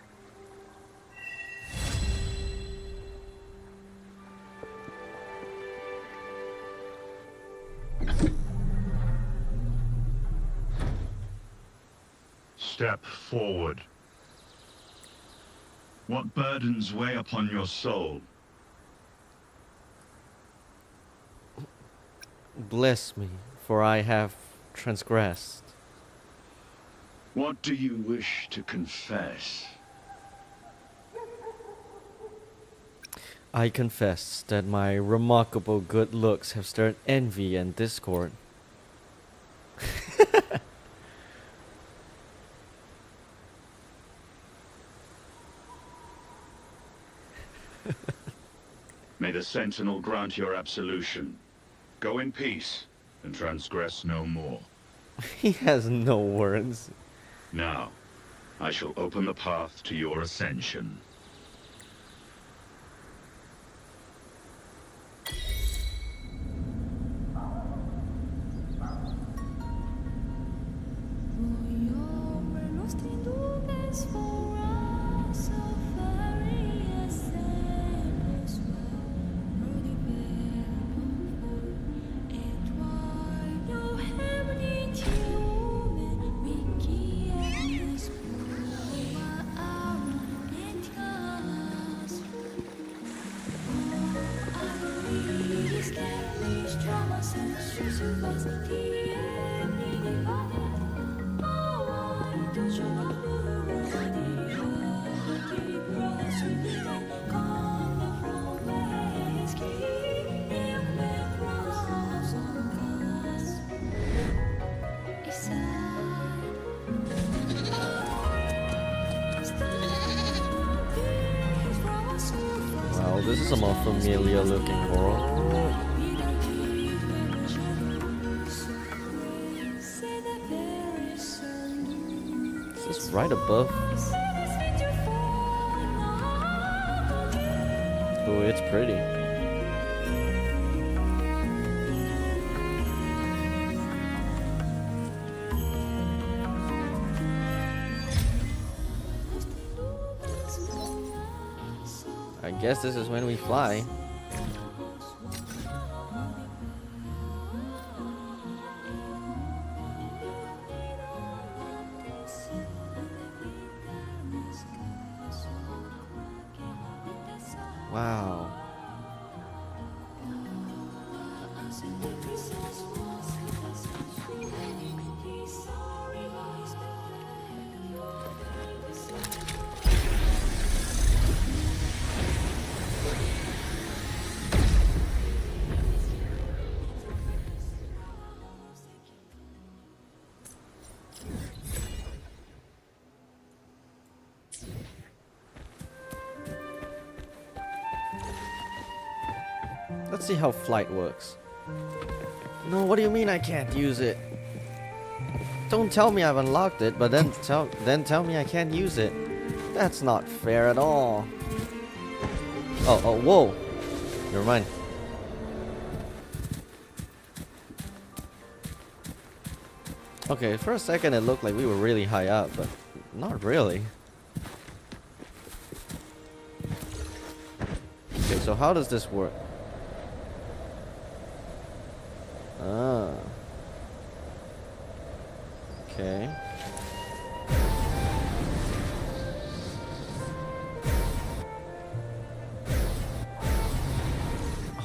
Step forward. What burdens weigh upon your soul? Bless me, for I have transgressed. What do you wish to confess? I confess that my remarkable good looks have stirred envy and discord. May the Sentinel grant your absolution. Go in peace and transgress no more. He has no words. Now, I shall open the path to your ascension. Wow, this is a more familiar looking world. This is right above. Oh, it's pretty. I guess this is when we fly. Wow. Let's see how flight works. No, what do you mean I can't use it? Don't tell me I've unlocked it, but then tell me I can't use it. That's not fair at all. Oh, whoa. Never mind. Okay, for a second it looked like we were really high up, but not really. Okay, so how does this work? Ah. Okay.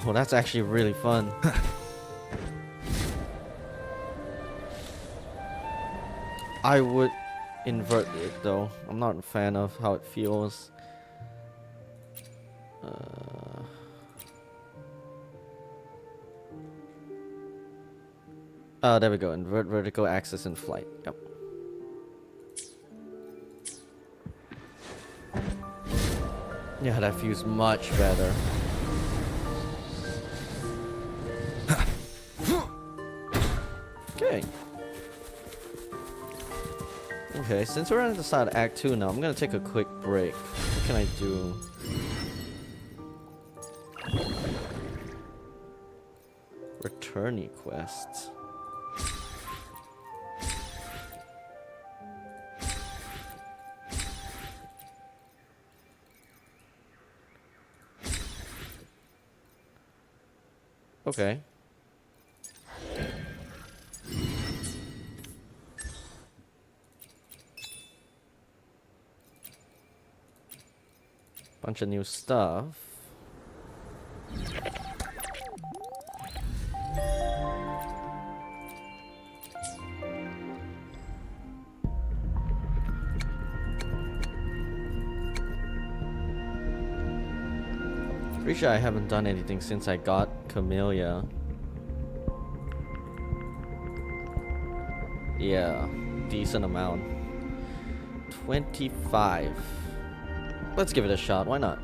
Oh, that's actually really fun. I would invert it though. I'm not a fan of how it feels. There we go. Invert vertical axis in flight. Yep. Yeah, that feels much better. Okay. Okay, since we're at the start of Act 2 now, I'm gonna take a quick break. What can I do? Returnee quests. Okay. Bunch of new stuff. Pretty sure I haven't done anything since I got Camellia. Yeah, decent amount. 25. Let's give it a shot, why not?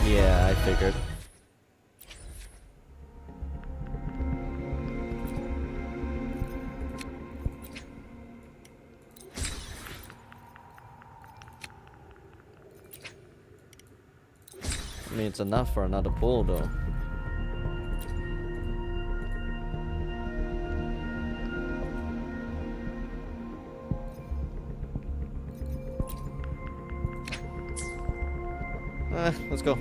Yeah, I figured. I mean, it's enough for another pull, though. Let's go.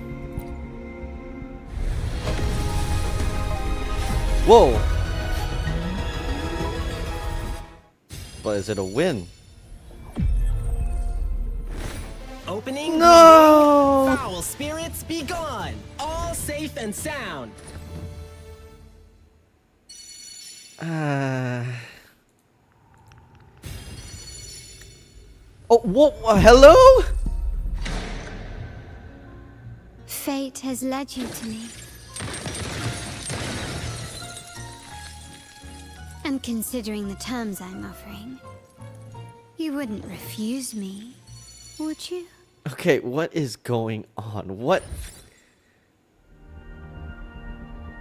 Whoa! But is it a win? Opening. No! Foul spirits be gone. All safe and sound. Oh, what? Hello? Fate has led you to me. And considering the terms I'm offering, you wouldn't refuse me, would you? Okay, what is going on? What?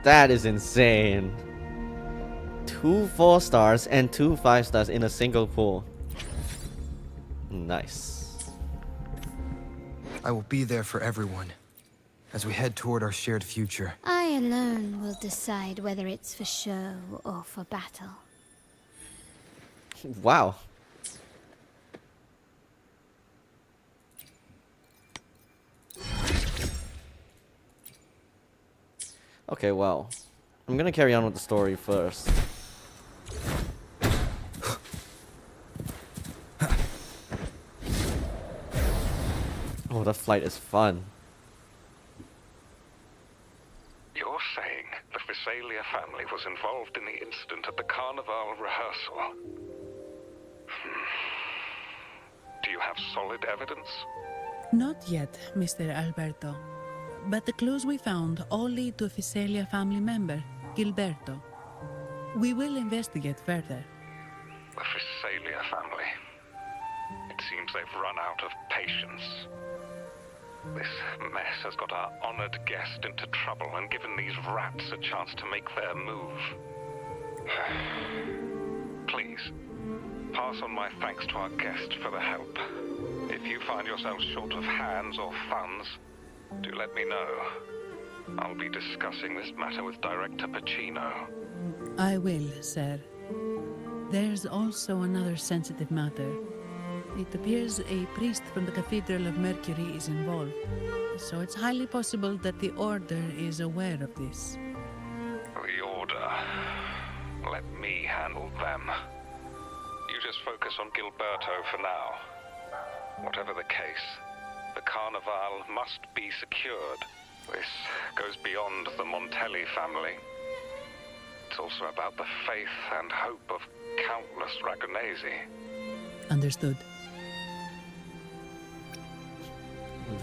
That is insane. 2 4 stars and 2 5 stars in a single pool. Nice. I will be there for everyone as we head toward our shared future. I alone will decide whether it's for show or for battle. Wow. Okay, well, I'm gonna carry on with the story first. Oh, that flight is fun. You're saying the Visalia family was involved in the incident at the Carnival rehearsal? Do you have solid evidence? Not yet, Mr. Alberto. But the clues we found all lead to a Visalia family member, Gilberto. We will investigate further. The Visalia family. It seems they've run out of patience. This mess has got our honored guest into trouble and given these rats a chance to make their move. Please, pass on my thanks to our guest for the help. If you find yourselves short of hands or funds, do let me know. I'll be discussing this matter with Director Pacino. I will, sir. There's also another sensitive matter. It appears a priest from the Cathedral of Mercury is involved, so it's highly possible that the Order is aware of this. The Order. Let me handle them. You just focus on Gilberto for now. Whatever the case, the Carnival must be secured. This goes beyond the Montelli family. it's also about the faith and hope of countless Dragonese. Understood.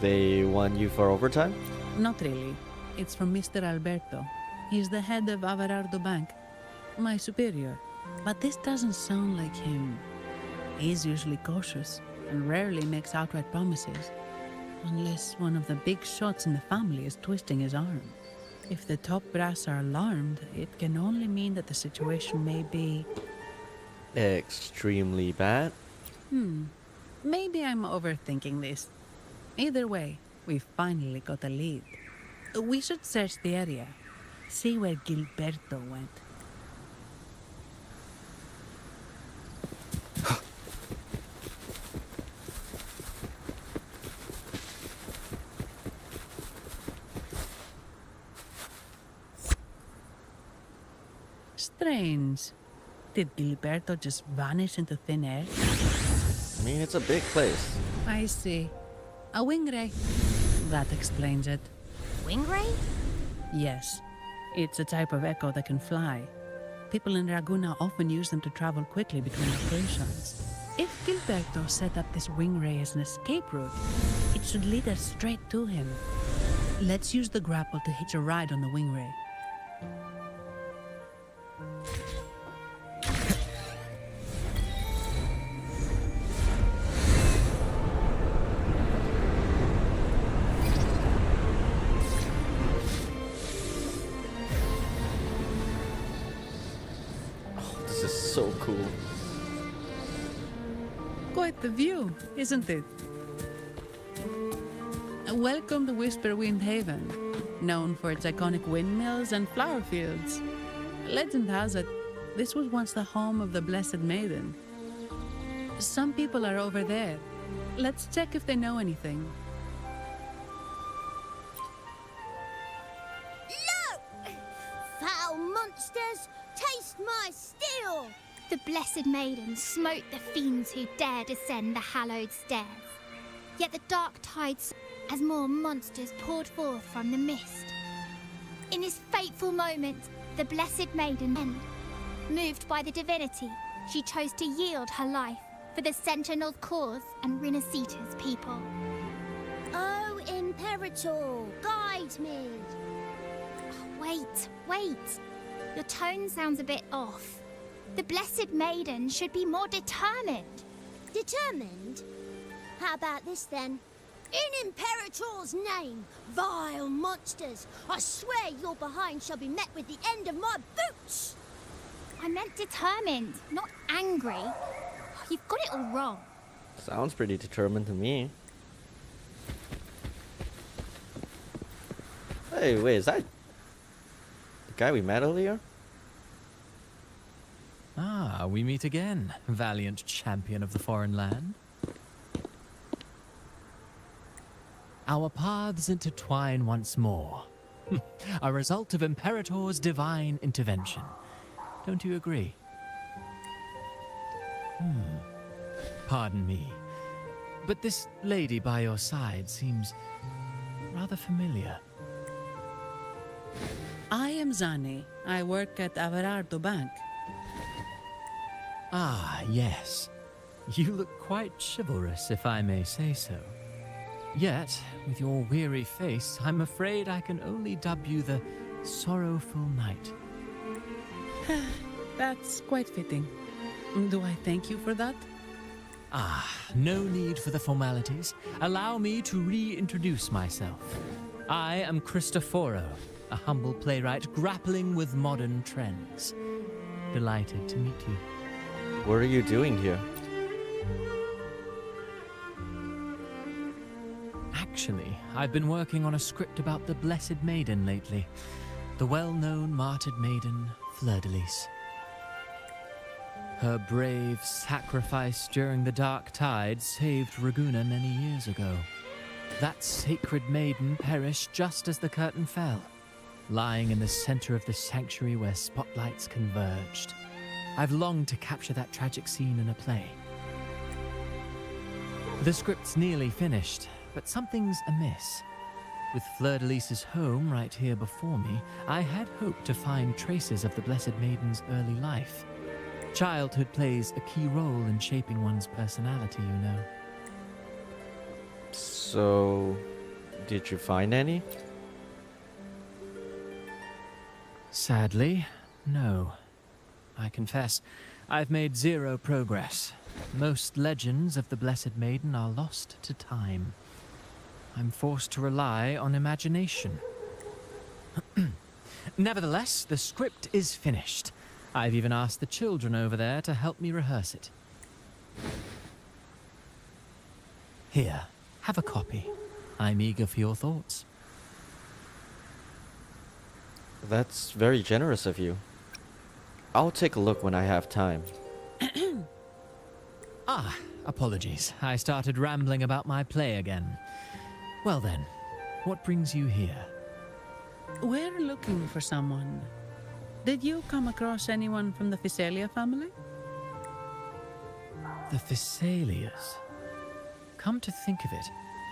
They want you for overtime? Not really. It's from Mr. Alberto. He's the head of Averardo Bank. My superior. But this doesn't sound like him. He's usually cautious and rarely makes outright promises. Unless one of the big shots in the family is twisting his arm. If the top brass are alarmed, it can only mean that the situation may be... extremely bad? Maybe I'm overthinking this. Either way, we finally got a lead. We should search the area. See where Gilberto went. Strange. Did Gilberto just vanish into thin air? I mean, it's a big place. I see. A wing ray. That explains it. Wing ray? Yes. It's a type of echo that can fly. People in Raguna often use them to travel quickly between locations. If Gilberto set up this wing ray as an escape route, it should lead us straight to him. Let's use the grapple to hitch a ride on the wing ray. So cool. Quite the view, isn't it? Welcome to Whisperwind Haven, known for its iconic windmills and flower fields. Legend has it, this was once the home of the Blessed Maiden. Some people are over there. Let's check if they know anything. Look! Foul monsters, taste my steel! The Blessed Maiden smote the fiends who dare descend the hallowed stairs. Yet the dark tides as more monsters poured forth from the mist. In this fateful moment, the Blessed Maiden, moved by the divinity, she chose to yield her life for the Sentinel's cause and Renacita's people. Oh, Imperator, guide me! Wait. Your tone sounds a bit off. The Blessed Maiden should be more determined. Determined? How about this then? In Imperator's name, vile monsters, I swear your behind shall be met with the end of my boots! I meant determined, not angry. You've got it all wrong. Sounds pretty determined to me. Hey, wait, is that the guy we met earlier? Ah, we meet again, valiant champion of the foreign land. Our paths intertwine once more. A result of Imperator's divine intervention. Don't you agree? Pardon me, but this lady by your side seems rather familiar. I am Zani. I work at Averardo Bank. Ah, yes. You look quite chivalrous, if I may say so. Yet, with your weary face, I'm afraid I can only dub you the Sorrowful Knight. That's quite fitting. Do I thank you for that? Ah, no need for the formalities. Allow me to reintroduce myself. I am Cristoforo, a humble playwright grappling with modern trends. Delighted to meet you. What are you doing here? Actually, I've been working on a script about the Blessed Maiden lately. The well-known martyred maiden, Fleur-de-Lis. Her brave sacrifice during the Dark Tide saved Raguna many years ago. That sacred maiden perished just as the curtain fell, lying in the center of the sanctuary where spotlights converged. I've longed to capture that tragic scene in a play. The script's nearly finished, but something's amiss. With Fleur-de-Lis's home right here before me, I had hoped to find traces of the Blessed Maiden's early life. Childhood plays a key role in shaping one's personality, you know. So, did you find any? Sadly, no. I confess, I've made zero progress. Most legends of the Blessed Maiden are lost to time. I'm forced to rely on imagination. Nevertheless, the script is finished. I've even asked the children over there to help me rehearse it. Here, have a copy. I'm eager for your thoughts. That's very generous of you. I'll take a look when I have time. Apologies. I started rambling about my play again. Well then, what brings you here? We're looking for someone. Did you come across anyone from the Physalia family? The Physalias. Come to think of it,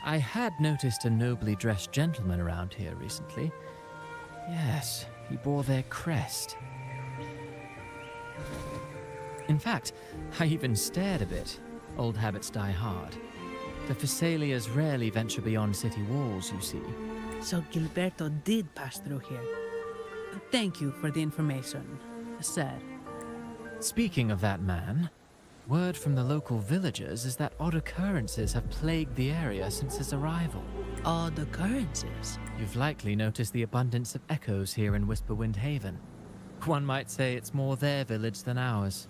I had noticed a nobly dressed gentleman around here recently. Yes, he bore their crest. In fact, I even stared a bit. Old habits die hard. The Physalias rarely venture beyond city walls, you see. So Gilberto did pass through here. Thank you for the information, sir. Speaking of that man, word from the local villagers is that odd occurrences have plagued the area since his arrival. Odd occurrences? You've likely noticed the abundance of echoes here in Whisperwind Haven. One might say it's more their village than ours.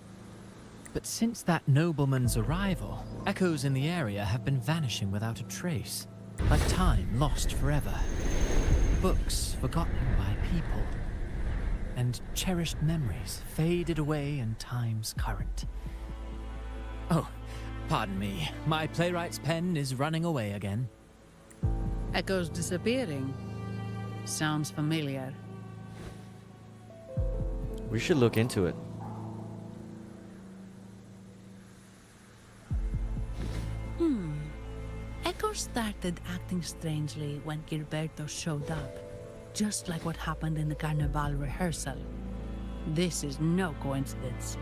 But since that nobleman's arrival, echoes in the area have been vanishing without a trace, like time lost forever. Books forgotten by people, and cherished memories faded away in time's current. Oh, pardon me, my playwright's pen is running away again. Echoes disappearing. Sounds familiar. We should look into it. Echoes started acting strangely when Gilberto showed up, just like what happened in the Carnival rehearsal. This is no coincidence.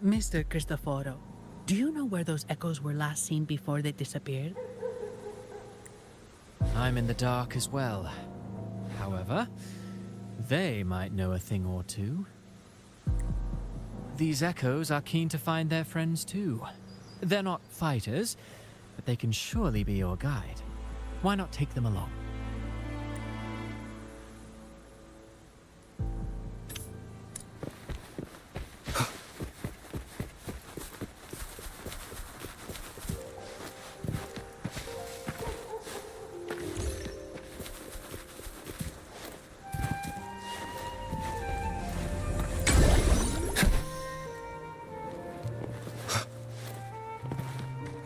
Mr. Cristoforo, do you know where those echoes were last seen before they disappeared? I'm in the dark as well. However, they might know a thing or two. These echoes are keen to find their friends too. They're not fighters, but they can surely be your guide. Why not take them along?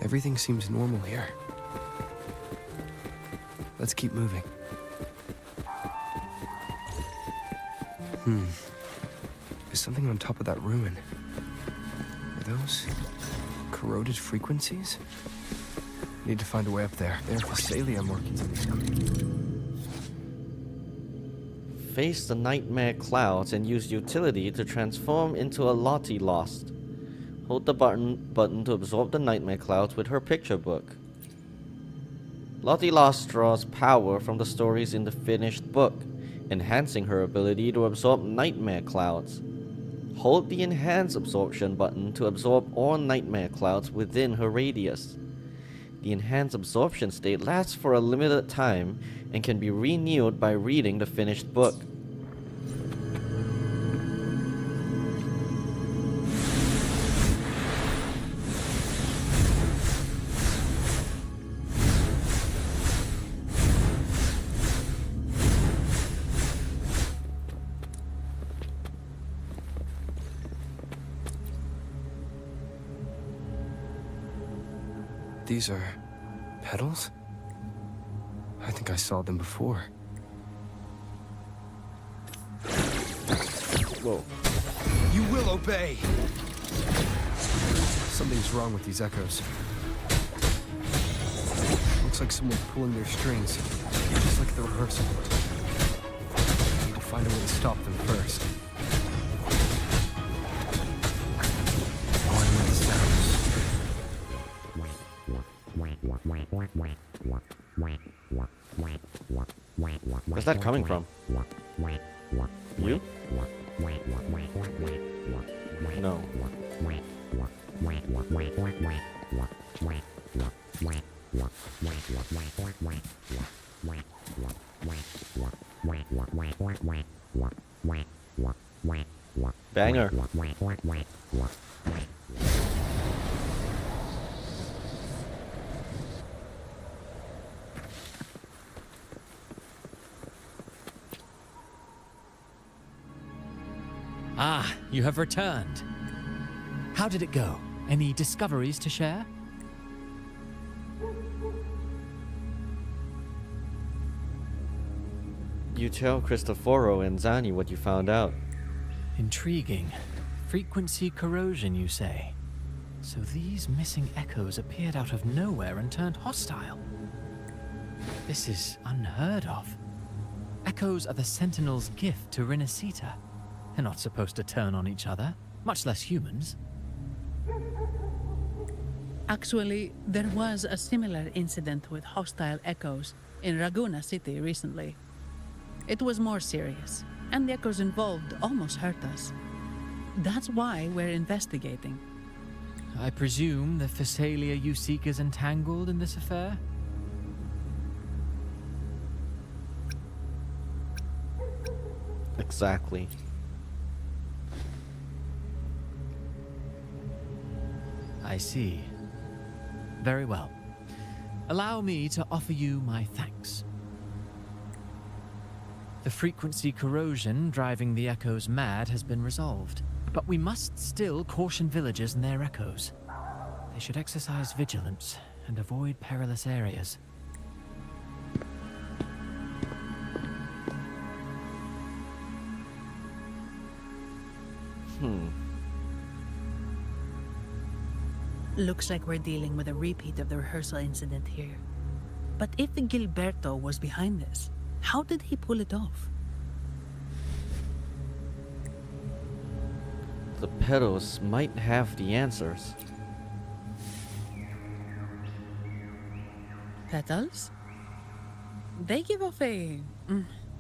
Everything seems normal here. Let's keep moving. There's something on top of that ruin. Are those corroded frequencies? Need to find a way up there. There are Physalia markings on the screen. Face the nightmare clouds and use utility to transform into a Lottie Lost. Hold the button to absorb the nightmare clouds with her picture book. Lottie Lost draws power from the stories in the finished book, enhancing her ability to absorb nightmare clouds. Hold the Enhance Absorption button to absorb all nightmare clouds within her radius. The Enhance Absorption state lasts for a limited time and can be renewed by reading the finished book. These are petals? I think I saw them before. Whoa. You will obey! Something's wrong with these echoes. Looks like someone pulling their strings, just like the rehearsal. Need to find a way to stop them first. One with the sounds. Where's that coming from? You? No. Banger. Ah, you have returned. How did it go? Any discoveries to share? You tell Cristoforo and Zani what you found out. Intriguing. Frequency corrosion, you say? So these missing echoes appeared out of nowhere and turned hostile. This is unheard of. Echoes are the Sentinel's gift to Rinasita. They're not supposed to turn on each other, much less humans. Actually, there was a similar incident with hostile echoes in Raguna City recently. It was more serious, and the echoes involved almost hurt us. That's why we're investigating. I presume the Physalia you seek is entangled in this affair? Exactly. I see. Very well. Allow me to offer you my thanks. The frequency corrosion driving the echoes mad has been resolved, but we must still caution villagers and their echoes. They should exercise vigilance and avoid perilous areas. Looks like we're dealing with a repeat of the rehearsal incident here. But if Gilberto was behind this, how did he pull it off? The pedals might have the answers. Petals? They give off a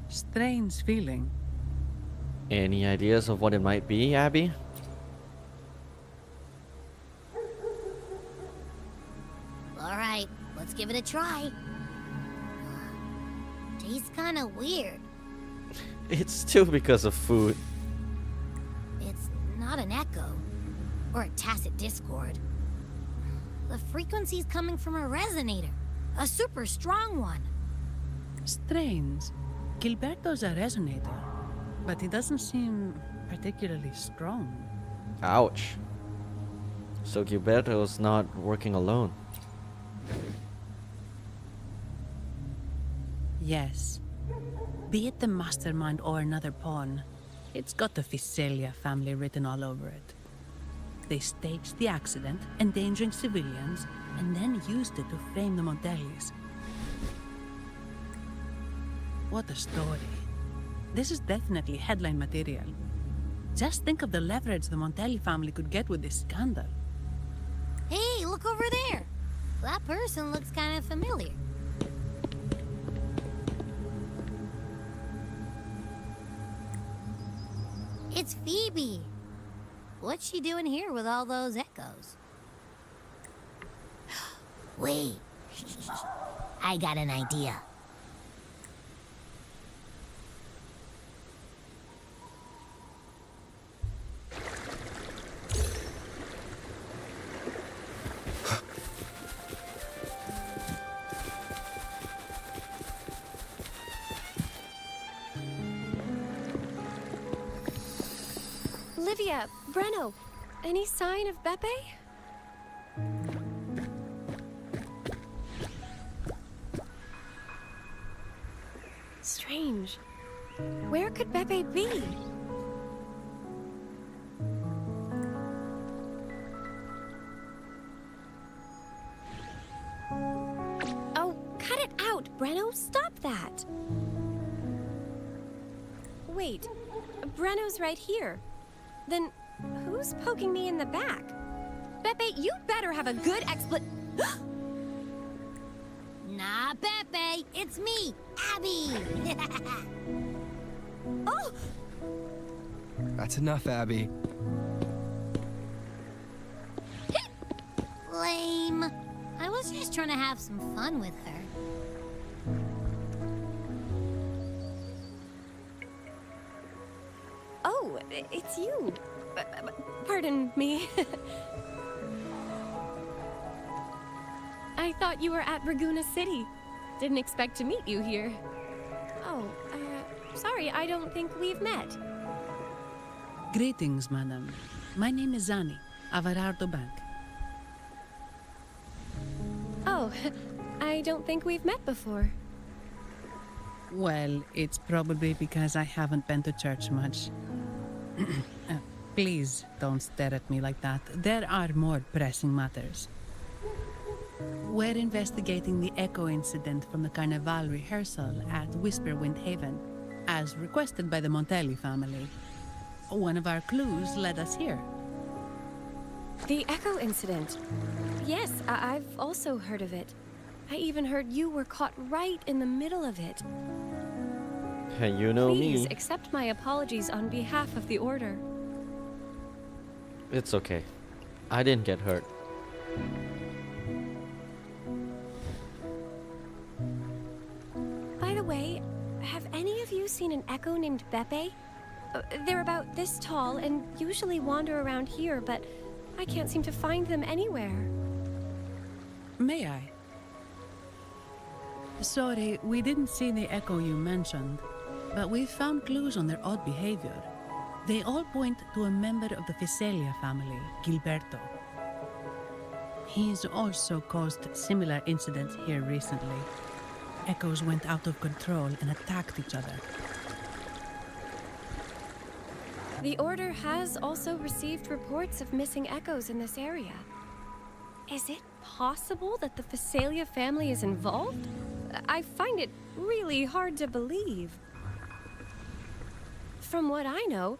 strange feeling. Any ideas of what it might be, Abby? Alright, let's give it a try. Tastes kinda weird. It's still because of food. It's not an echo. Or a tacit discord. The frequency's coming from a resonator. A super strong one. Strange. Gilberto's a resonator, but he doesn't seem particularly strong. Ouch. So Gilberto's not working alone. Yes. Be it the mastermind or another pawn, it's got the Physalia family written all over it. They staged the accident, endangering civilians, and then used it to frame the Montellis. What a story. This is definitely headline material. Just think of the leverage the Montelli family could get with this scandal. Hey, look over there! That person looks kind of familiar. It's Phoebe. What's she doing here with all those echoes? Wait. I got an idea. Olivia, Breno, any sign of Beppe? Strange. Where could Beppe be? Oh, Brenno's right here. Then who's poking me in the back? Pepe, you better have a good Nah, Pepe, it's me, Abby. Oh! That's enough, Abby. Lame. I was just trying to have some fun with her. Oh, it's you. Pardon me. I thought you were at Raguna City. Didn't expect to meet you here. Oh, sorry, I don't think we've met. Greetings, madam. My name is Zani, Averardo Bank. Oh, I don't think we've met before. Well, it's probably because I haven't been to church much. Please don't stare at me like that. There are more pressing matters. We're investigating the Echo incident from the Carnival rehearsal at Whisperwind Haven, as requested by the Montelli family. One of our clues led us here. The Echo incident. Yes, I've also heard of it. I even heard you were caught right in the middle of it. Hey, you know Please me. accept my apologies on behalf of the Order. It's okay. I didn't get hurt. By the way, have any of you seen an Echo named Beppe? They're about this tall and usually wander around here, but I can't seem to find them anywhere. May I? Sorry, we didn't see the Echo you mentioned, but we found clues on their odd behavior. They all point to a member of the Fiselia family, Gilberto. He's also caused similar incidents here recently. Echoes went out of control and attacked each other. The Order has also received reports of missing Echoes in this area. Is it possible that the Fiselia family is involved? I find it really hard to believe. From what I know,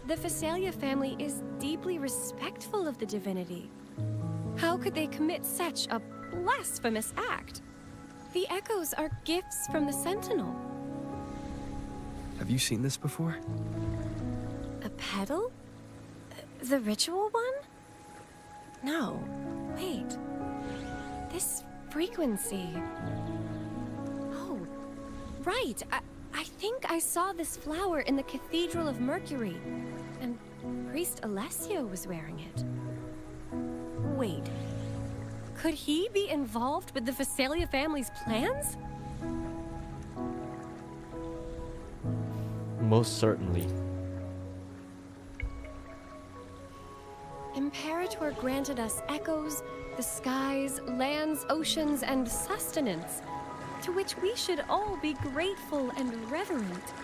the Fiselia family is deeply respectful of the divinity. How could they commit such a blasphemous act? The Echoes are gifts from the Sentinel. Have you seen this before? A pedal? The ritual one? No. Wait. This frequency. Oh, right. I think I saw this flower in the Cathedral of Mercury, and Priest Alessio was wearing it. Wait. Could he be involved with the Fiselia family's plans? Most certainly. Imperator granted us echoes, the skies, lands, oceans, and sustenance, to which we should all be grateful and reverent.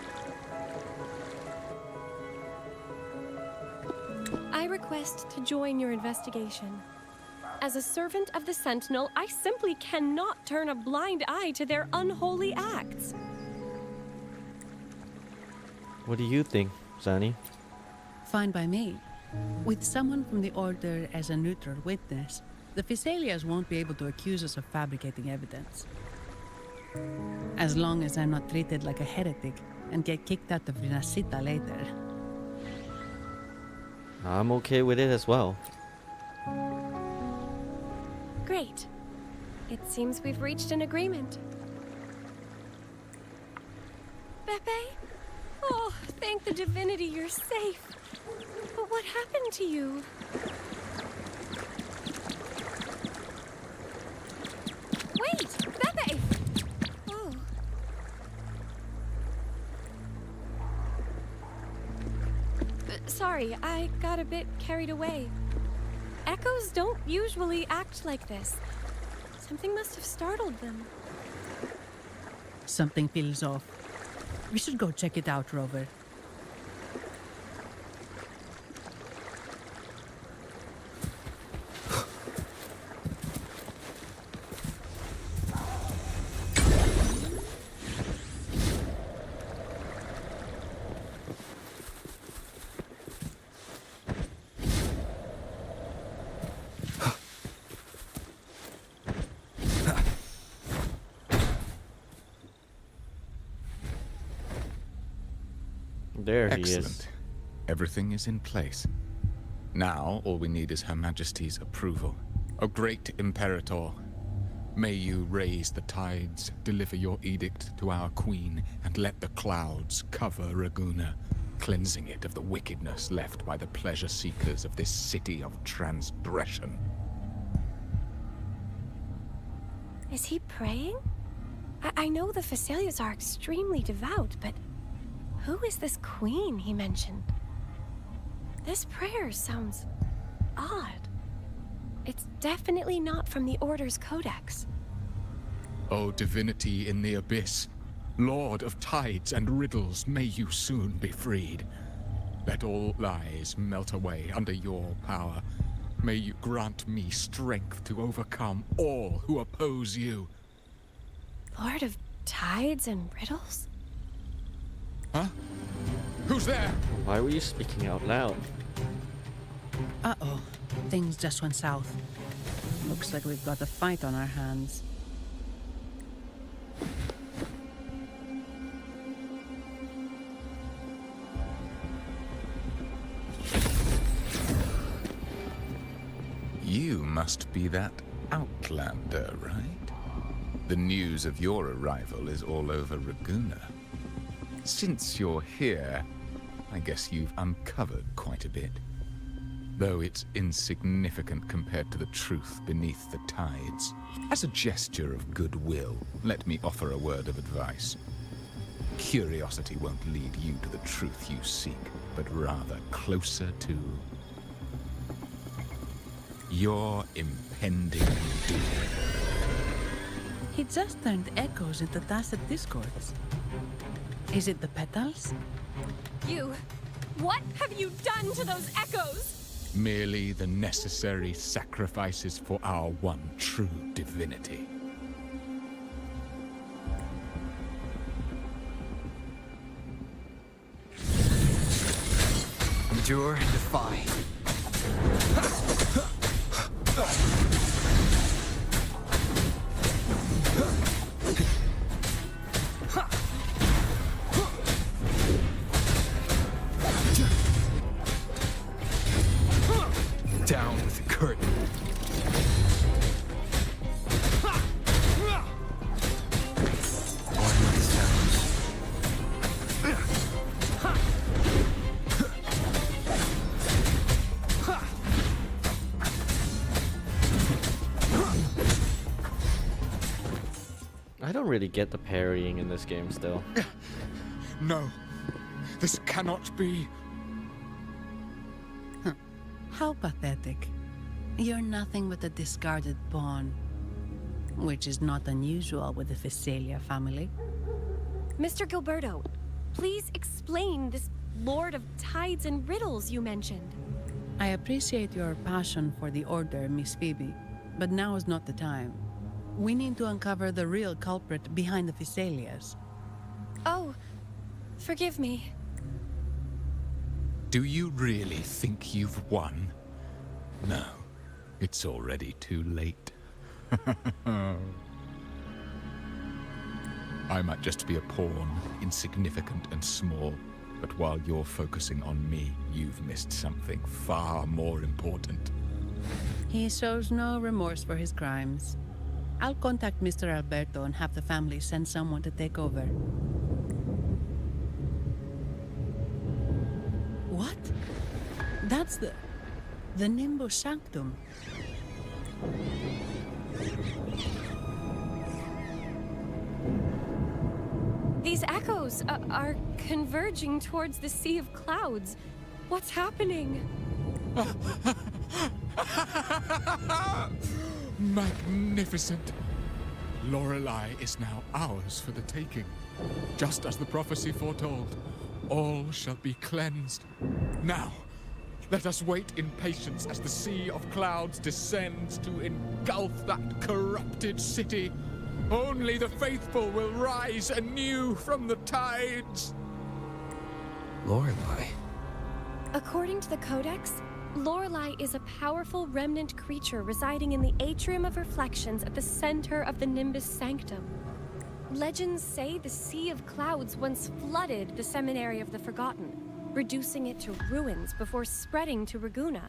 I request to join your investigation. As a servant of the Sentinel, I simply cannot turn a blind eye to their unholy acts. What do you think, Zani? Fine by me. With someone from the Order as a neutral witness, the Fiselias won't be able to accuse us of fabricating evidence. As long as I'm not treated like a heretic and get kicked out of Rinascita later. I'm okay with it as well. Great. It seems we've reached an agreement. Pepe? Oh, thank the divinity you're safe. But what happened to you? Wait! Pepe! Oh. Sorry, I got a bit carried away. Echoes don't usually act like this. Something must have startled them. Something feels off. We should go check it out, Rover. There he Excellent. is. Everything is in place. Now, all we need is Her Majesty's approval. O great Imperator, may you raise the tides, deliver your edict to our queen, and let the clouds cover Raguna, cleansing it of the wickedness left by the pleasure seekers of this city of transgression. Is he praying? I know the Facilias are extremely devout, but who is this queen he mentioned? This prayer sounds odd. It's definitely not from the Order's codex. O divinity in the abyss, Lord of tides and riddles, may you soon be freed. Let all lies melt away under your power. May you grant me strength to overcome all who oppose you. Lord of tides and riddles? Huh? Who's there? Why were you speaking out loud? Uh-oh. Things just went south. Looks like we've got a fight on our hands. You must be that outlander, right? The news of your arrival is all over Raguna. Since you're here, I guess you've uncovered quite a bit. Though it's insignificant compared to the truth beneath the tides. As a gesture of goodwill, let me offer a word of advice. Curiosity won't lead you to the truth you seek, but rather closer to your impending doom. He just turned echoes into tacit discords. Is it the petals? You! What have you done to those echoes? Merely the necessary sacrifices for our one true divinity. Endure and defy. Down with the curtain. One with sounds. I don't really get the parrying in this game still. No, this cannot be. How pathetic. You're nothing but a discarded pawn. Which is not unusual with the Visalia family. Mr. Gilberto, please explain this Lord of Tides and Riddles you mentioned. I appreciate your passion for the Order, Miss Phoebe, but now is not the time. We need to uncover the real culprit behind the Visalias. Oh, forgive me. Do you really think you've won? No, it's already too late. I might just be a pawn, insignificant and small, but while you're focusing on me, you've missed something far more important. He shows no remorse for his crimes. I'll contact Mr. Alberto and have the family send someone to take over. What? That's the Nimbus Sanctum. These echoes are converging towards the Sea of Clouds. What's happening? Magnificent! Lorelei is now ours for the taking. Just as the prophecy foretold, all shall be cleansed. Now, let us wait in patience as the Sea of Clouds descends to engulf that corrupted city. Only the faithful will rise anew from the tides. Lorelei. According to the Codex, Lorelei is a powerful remnant creature residing in the Atrium of Reflections at the center of the Nimbus Sanctum. Legends say the Sea of Clouds once flooded the Seminary of the Forgotten, reducing it to ruins before spreading to Raguna.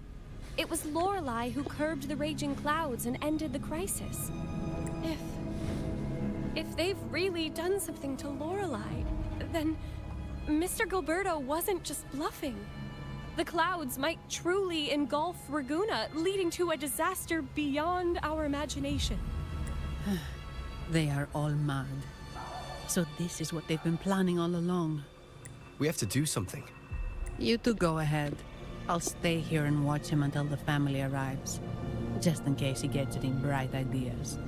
It was Lorelei who curbed the raging clouds and ended the crisis. If they've really done something to Lorelei, then Mr. Gilberto wasn't just bluffing. The clouds might truly engulf Raguna, leading to a disaster beyond our imagination. They are all mad. So this is what they've been planning all along. We have to do something. You two go ahead. I'll stay here and watch him until the family arrives. Just in case he gets any bright ideas.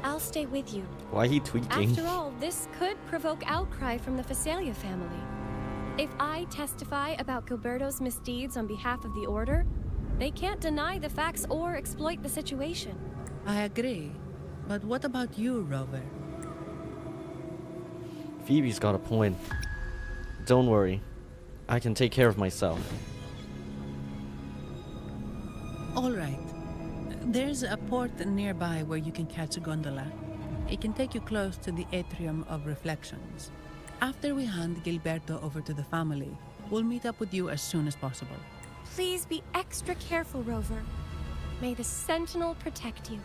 I'll stay with you. Why he tweaking? After all, this could provoke outcry from the Phasalia family. If I testify about Gilberto's misdeeds on behalf of the Order, they can't deny the facts or exploit the situation. I agree. But what about you, Rover? Phoebe's got a point. Don't worry. I can take care of myself. All right. There's a port nearby where you can catch a gondola. It can take you close to the Atrium of Reflections. After we hand Gilberto over to the family, we'll meet up with you as soon as possible. Please be extra careful, Rover. May the Sentinel protect you.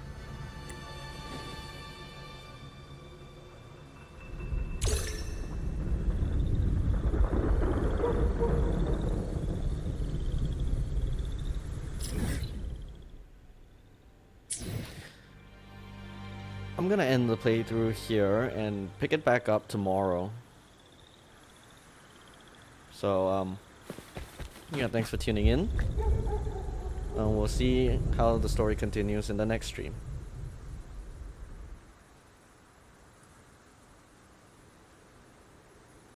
I'm gonna end the playthrough here and pick it back up tomorrow. So, yeah, thanks for tuning in. We'll see how the story continues in the next stream.